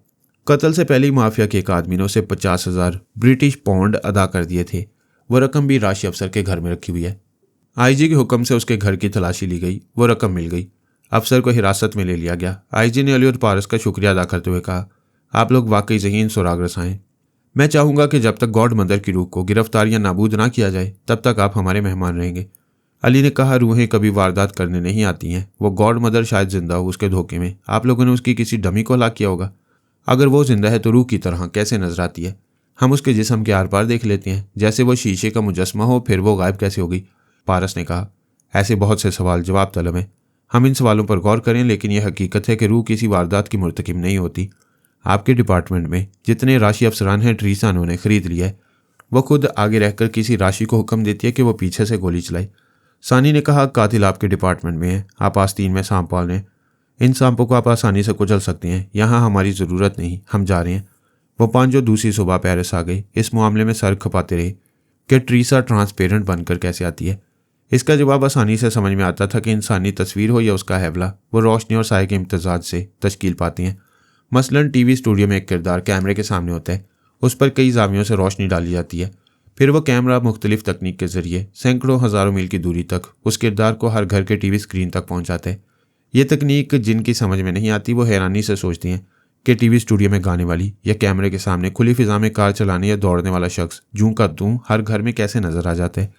A: कत्ल से पहले ही माफिया के एक आदमी ने उसे 50,000 ब्रिटिश पाउंड अदा कर दिए थे। वो रकम भी राशि अफसर के घर में रखी हुई है। आईजी के हुक्म से उसके घर की तलाशी ली गई। वो रकम मिल गई। अफसर को हिरासत में ले लिया गया। आईजी ने अली और पारस का शुक्रिया अदा करते हुए कहा, आप लोग वाकई ज़हीन सुरागरस हैं। मैं चाहूँगा कि जब तक गॉड मदर की रूह को गिरफ्तार या नाबूद ना किया जाए तब तक आप हमारे मेहमान रहेंगे। अली ने कहा, रूहें कभी वारदात करने नहीं आती हैं। वो गॉड मदर शायद जिंदा हो उसके धोखे में आप लोगों ने उसकी किसी डमी को हलाक किया होगा। अगर वो जिंदा है तो रूह की तरह कैसे नजर आती है? हम उसके जिस्म के आर पार देख लेते हैं जैसे वो शीशे का मुजस्मा हो, फिर वो गायब कैसे होगी? पारस ने कहा, ऐसे बहुत से सवाल जवाब तलब हैं। हम इन सवालों पर गौर करें, लेकिन यह हकीकत है कि रूह किसी वारदात की मुर्तकिब नहीं होती। आपके डिपार्टमेंट में जितने राशि अफसरान हैं ट्रीसा उन्होंने खरीद लिया है। वो खुद आगे रहकर किसी राशि को हुक्म देती है कि वो पीछे से गोली चलाए। सानी ने कहा, कातिल आपके डिपार्टमेंट में है। आप आस्तीन में सांप पाल रहे हैं। इन सांपों को आप आसानी से कुचल सकते हैं। यहाँ हमारी ज़रूरत नहीं, हम जा रहे हैं। वो पांचों दूसरी सुबह पेरिस आ गए। इस मामले में सर खपाते रहे कि ट्रीसा ट्रांसपेरेंट बनकर कैसे आती है। इसका जवाब आसानी से समझ में आता था कि इंसानी तस्वीर हो या उसका हैवला, वो रोशनी और साए के इम्तजाज से तश्कील पाती हैं। मसलन टीवी स्टूडियो में एक किरदार कैमरे के सामने होता है, उस पर कई जावियों से रोशनी डाली जाती है, फिर वो कैमरा मुख्तलिफ तकनीक के जरिए सैकड़ों हज़ारों मील की दूरी तक उस किरदार को हर घर के टीवी स्क्रीन तक पहुंचाता है। ये तकनीक जिनकी समझ में नहीं आती वो हैरानी से सोचती हैं कि टीवी स्टूडियो में गाने वाली या कैमरे के सामने खुली फिजा में कार चलाने या दौड़ने वाला शख्स जूं का तूं हर घर में कैसे नजर आ जाता है।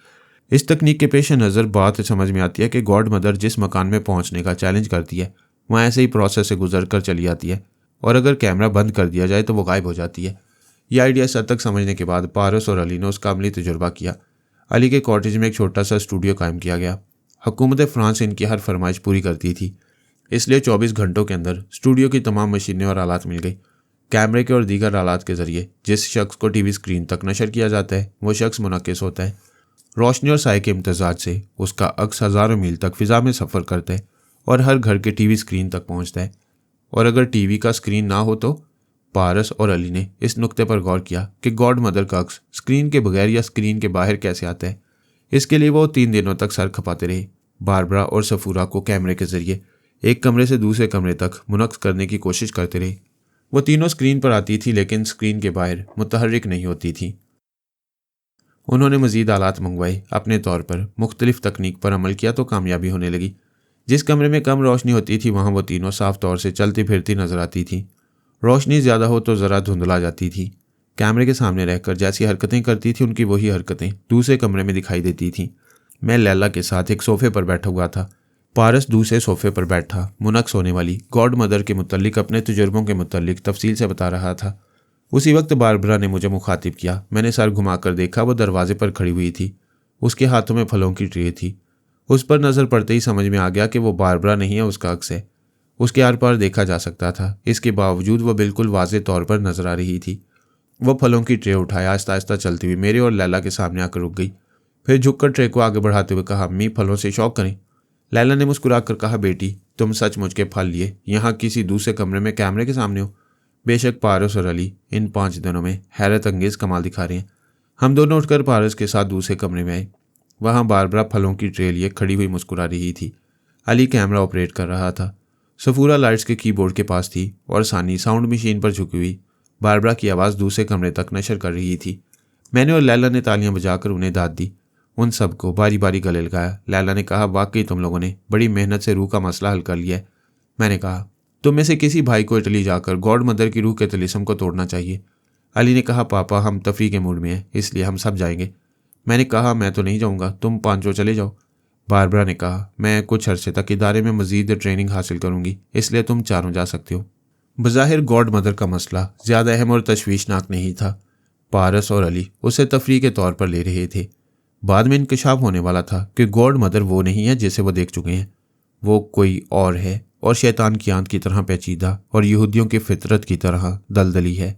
A: इस तकनीक के पेश नज़र बात समझ में आती है कि गॉड मदर जिस मकान में पहुंचने का चैलेंज करती है वहाँ ऐसे ही प्रोसेस से गुजर कर चली जाती है, और अगर कैमरा बंद कर दिया जाए तो वो गायब हो जाती है। यह आइडिया सर तक समझने के बाद पारस और अली ने उसका अमली तजुर्बा किया। अली के कॉटेज में एक छोटा सा स्टूडियो कायम किया गया। हुकूमत फ्रांस इनकी हर फरमाइश पूरी करती थी, इसलिए 24 घंटों के अंदर स्टूडियो की तमाम मशीनें और आलात मिल गई। कैमरे के और दीगर आलात के जरिए जिस शख्स को टीवी स्क्रीन तक नशर किया जाता है वो शख्स मुनक्किस होता है। रोशनी और साए के इम्तजाज से उसका अक्स हज़ारों मील तक फिजा में सफ़र करता है और हर घर के टीवी स्क्रीन तक पहुंचता है। और अगर टीवी का स्क्रीन ना हो तो? पारस और अली ने इस नुक्ते पर गौर किया कि गॉड मदर का अक्स स्क्रीन के बगैर या स्क्रीन के बाहर कैसे आता है। इसके लिए वो 3 दिनों तक सर खपाते रहे। बारबरा और सफूरा को कैमरे के जरिए एक कमरे से दूसरे कमरे तक मुनक्स करने की कोशिश करते रहे। वो तीनों स्क्रीन पर आती थी लेकिन स्क्रीन के बाहर मुतहर्रिक नहीं होती थी। उन्होंने मजीद आलात मंगवाए, अपने तौर पर मुख्तलिफ तकनीक पर अमल किया तो कामयाबी होने लगी। जिस कमरे में कम रोशनी होती थी वहाँ वो तीनों साफ तौर से चलती फिरती नजर आती थी। रोशनी ज़्यादा हो तो ज़रा धुंधला जाती थी। कैमरे के सामने रहकर जैसी हरकतें करती थी उनकी वही हरकतें दूसरे कमरे में दिखाई देती थीं। मैं लैला के साथ एक सोफे पर बैठा हुआ था। पारस दूसरे सोफे पर बैठा मुनक्स होने वाली गॉड मदर के मुतल्लिक अपने तजुर्बों के मुतल्लिक तफसील से बता रहा था। उसी वक्त बारबरा ने मुझे मुखातिब किया। मैंने सर घुमाकर देखा, वो दरवाजे पर खड़ी हुई थी। उसके हाथों में फलों की ट्रे थी। उस पर नज़र पड़ते ही समझ में आ गया कि वो बारबरा नहीं है, उसका अक्स है। उसके आर पार देखा जा सकता था, इसके बावजूद वह बिल्कुल वाज़े तौर पर नजर आ रही थी। वह फलों की ट्रे उठाया, आहिस्ता आहिस्ता चलती हुई मेरे और लैला के सामने आकर रुक गई। फिर झुककर ट्रे को आगे बढ़ाते हुए कहा, अम्मी फलों से शौक करें। लैला ने मुस्कुराकर कहा, बेटी तुम सचमुच के फल लिए यहाँ किसी दूसरे कमरे में कैमरे के सामने हो। बेशक पारस और अली इन 5 दिनों में हैरत अंगेज कमाल दिखा रहे हैं। हम दोनों उठकर पारस के साथ दूसरे कमरे में आए। वहाँ बारबरा फलों की ट्रे लिए खड़ी हुई मुस्कुरा रही थी। अली कैमरा ऑपरेट कर रहा था। सफूरा लाइट्स के कीबोर्ड के पास थी और सानी साउंड मशीन पर झुकी हुई बारबरा की आवाज़ दूसरे कमरे तक नशर कर रही थी। मैंने और लैला ने तालियां बजाकर उन्हें दाद दी। उन सबको बारी बारी गले लगाया। लैला ने कहा, वाकई तुम लोगों ने बड़ी मेहनत से रूह का मसला हल कर लिया है। मैंने कहा, तुम में से किसी भाई को इटली जाकर गॉड मदर की रूह के तिलिस्म को तोड़ना चाहिए। अली ने कहा, पापा हम तफरी के मूड में हैं, इसलिए हम सब जाएंगे। मैंने कहा, मैं तो नहीं जाऊँगा, तुम 5 चले जाओ। बारबरा ने कहा, मैं कुछ अरसे तक इदारे में मजीद ट्रेनिंग हासिल करूंगी, इसलिए तुम 4 जा सकते हो। बज़ाहिर गॉड मदर का मसला ज़्यादा अहम और तशवीशनाक नहीं था। पारस और अली उसे तफरी के तौर पर ले रहे थे। बाद में इंकशाफ होने वाला था कि गॉड मदर वो नहीं है जिसे वो देख चुके हैं, वो कोई और है और शैतान की आंत की तरह पेचीदा और यहूदियों की फितरत की तरह दलदली है।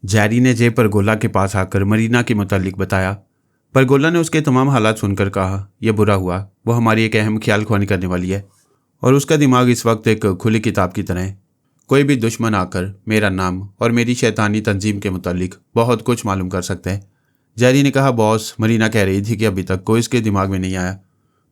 A: जैरी ने जे परगोला के पास आकर मरीना के मुतालिक बताया। परगोला ने उसके तमाम हालात सुनकर कहा, यह बुरा हुआ, वो हमारी एक अहम ख्याल ख्वानी करने वाली है और उसका दिमाग इस वक्त एक खुली किताब की तरह है। कोई भी दुश्मन आकर मेरा नाम और मेरी शैतानी तंजीम के मुतालिक बहुत कुछ मालूम कर सकता है। जैरी ने कहा, बॉस मरीना कह रही थी कि अभी तक कोई इसके दिमाग में नहीं आया।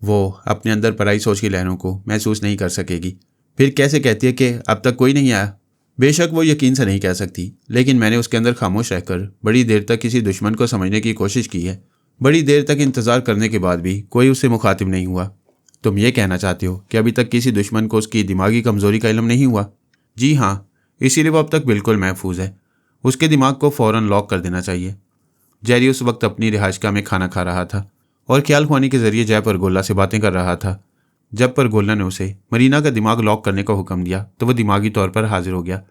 A: वो अपने अंदर पराई सोच की लहरों को महसूस नहीं कर सकेगी। फिर कैसे कहती है कि अब तक कोई नहीं आया? बेशक वो यकीन से नहीं कह सकती, लेकिन मैंने उसके अंदर खामोश रहकर बड़ी देर तक किसी दुश्मन को समझने की कोशिश की है। बड़ी देर तक इंतज़ार करने के बाद भी कोई उससे मुखातिब नहीं हुआ। तुम ये कहना चाहते हो कि अभी तक किसी दुश्मन को उसकी दिमागी कमजोरी का इल्म नहीं हुआ? जी हाँ, इसीलिए वो अब तक बिल्कुल महफूज है। उसके दिमाग को फौरन लॉक कर देना चाहिए। जेरी उस वक्त अपनी रिहाइशगाह में खाना खा रहा था और ख्याल खुआनी के जरिए जय परगोला से बातें कर रहा था। जब परगोला ने उसे मरीना का दिमाग लॉक करने का हुक्म दिया तो वह दिमागी तौर पर हाजिर हो गया।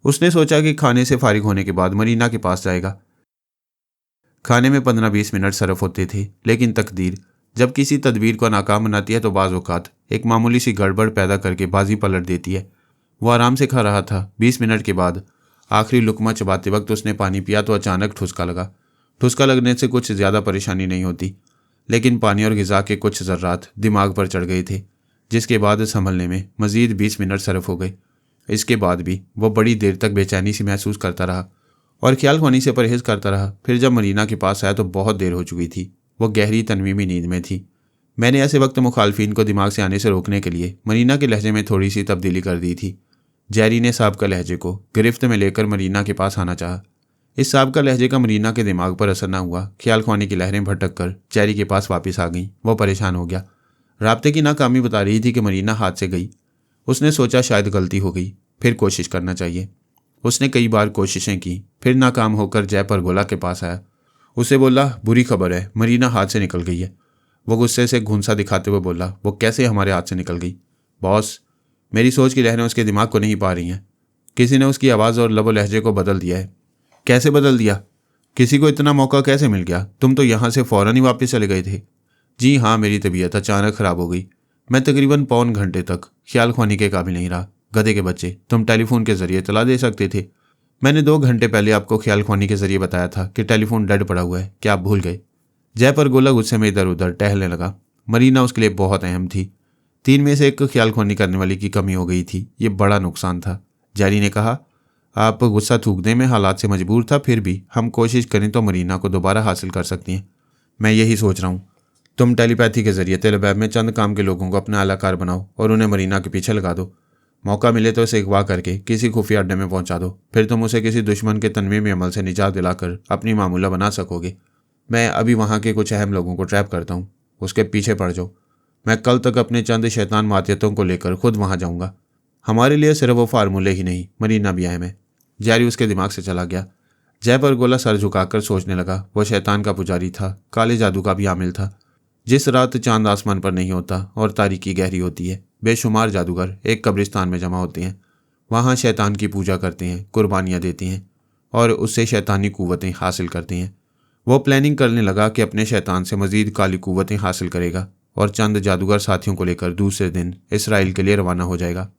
A: उसने सोचा कि खाने से फारिग होने के बाद मरीना के पास जाएगा। खाने में 15-20 मिनट सरफ होते थे, लेकिन तकदीर जब किसी तदबीर को नाकाम बनाती है तो बाज़ औक़ात एक मामूली सी गड़बड़ पैदा करके बाजी पलट देती है। वो आराम से खा रहा था। 20 मिनट के बाद आखिरी लुकमा चबाते वक्त उसने पानी पिया तो अचानक ठुसका लगा। ठुसका लगने से कुछ ज़्यादा परेशानी नहीं होती, लेकिन पानी और ग़िज़ा के कुछ ज़र्रात दिमाग पर चढ़ गए थे, जिसके बाद संभलने में मज़ीद 20 मिनट सरफ हो गए। इसके बाद भी वह बड़ी देर तक बेचैनी सी महसूस करता रहा और ख्याल खुआनी से परहेज़ करता रहा। फिर जब मरीना के पास आया तो बहुत देर हो चुकी थी। वह गहरी तनवीमी नींद में थी। मैंने ऐसे वक्त मुखालफिन को दिमाग से आने से रोकने के लिए मरीना के लहजे में थोड़ी सी तब्दीली कर दी थी। जेरी ने साबका लहजे को गिरफ्त में लेकर मरीना के पास आना चाहा। इस साबका लहजे का मरीना के दिमाग पर असर न हुआ। ख्याल खुआनी की लहरें भटक कर जेरी के पास वापस आ गईं। वह परेशान हो गया। राब्ते की नाकामी बता रही थी कि मरीना हाथ से गई। उसने सोचा शायद गलती हो गई, फिर कोशिश करना चाहिए। उसने कई बार कोशिशें की, फिर नाकाम होकर जय परगोला के पास आया। उसे बोला, बुरी खबर है, मरीना हाथ से निकल गई है। वो गुस्से से घुंसा दिखाते हुए बोला, वो कैसे हमारे हाथ से निकल गई? बॉस, मेरी सोच की लहरें उसके दिमाग को नहीं पा रही हैं। किसी ने उसकी आवाज़ और लबो लहजे को बदल दिया है। कैसे बदल दिया? किसी को इतना मौका कैसे मिल गया? तुम तो यहाँ से फ़ौरन ही वापस चले गए थे। जी हाँ, मेरी तबीयत अचानक ख़राब हो गई। मैं तकरीबन पौन घंटे तक ख्याल खुआनी के काबिल नहीं रहा। गधे के बच्चे, तुम टेलीफोन के जरिए इतला दे सकते थे। मैंने 2 घंटे पहले आपको ख्याल खुआनी के जरिए बताया था कि टेलीफोन डेड पड़ा हुआ है। क्या आप भूल गए? जय परगोला गुस्से में इधर उधर टहलने लगा। मरीना उसके लिए बहुत अहम थी। 3 में से 1 को ख्याल खुआनी करने वाली की कमी हो गई थी। ये बड़ा नुकसान था। जेरी ने कहा, आप गुस्सा थूकने में हालात से मजबूर था, फिर भी हम कोशिश करें तो मरीना को दोबारा हासिल कर सकती हैं। मैं यही सोच रहा हूँ। तुम टेलीपैथी के जरिए तेलबैब में चंद काम के लोगों को अपना अलाकार बनाओ और उन्हें मरीना के पीछे लगा दो। मौका मिले तो उसे अगवा करके किसी खुफिया अड्डे में पहुंचा दो। फिर तुम उसे किसी दुश्मन के तनवीमी अमल से निजात दिलाकर अपनी मामूला बना सकोगे। मैं अभी वहाँ के कुछ अहम लोगों को ट्रैप करता हूँ, उसके पीछे पड़ जाओ। मैं कल तक अपने चंद शैतान मातियतों को लेकर खुद वहाँ जाऊँगा। हमारे लिए सिर्फ वो फार्मूले ही नहीं, मरीना भी अहम है। जेरी उसके दिमाग से चला गया। जय परगोला सर झुकाकर सोचने लगा। वह शैतान का पुजारी था, काले जादू का भी आमिल था। जिस रात चांद आसमान पर नहीं होता और तारीकी गहरी होती है, बेशुमार जादूगर एक कब्रिस्तान में जमा होते हैं। वहाँ शैतान की पूजा करते हैं, कुर्बानियाँ देते हैं और उससे शैतानी कुव्वतें हासिल करते हैं। वो प्लानिंग करने लगा कि अपने शैतान से मज़ीद काली कुव्वतें हासिल करेगा और चंद जादूगर साथियों को लेकर दूसरे दिन इसराइल के लिए रवाना हो जाएगा।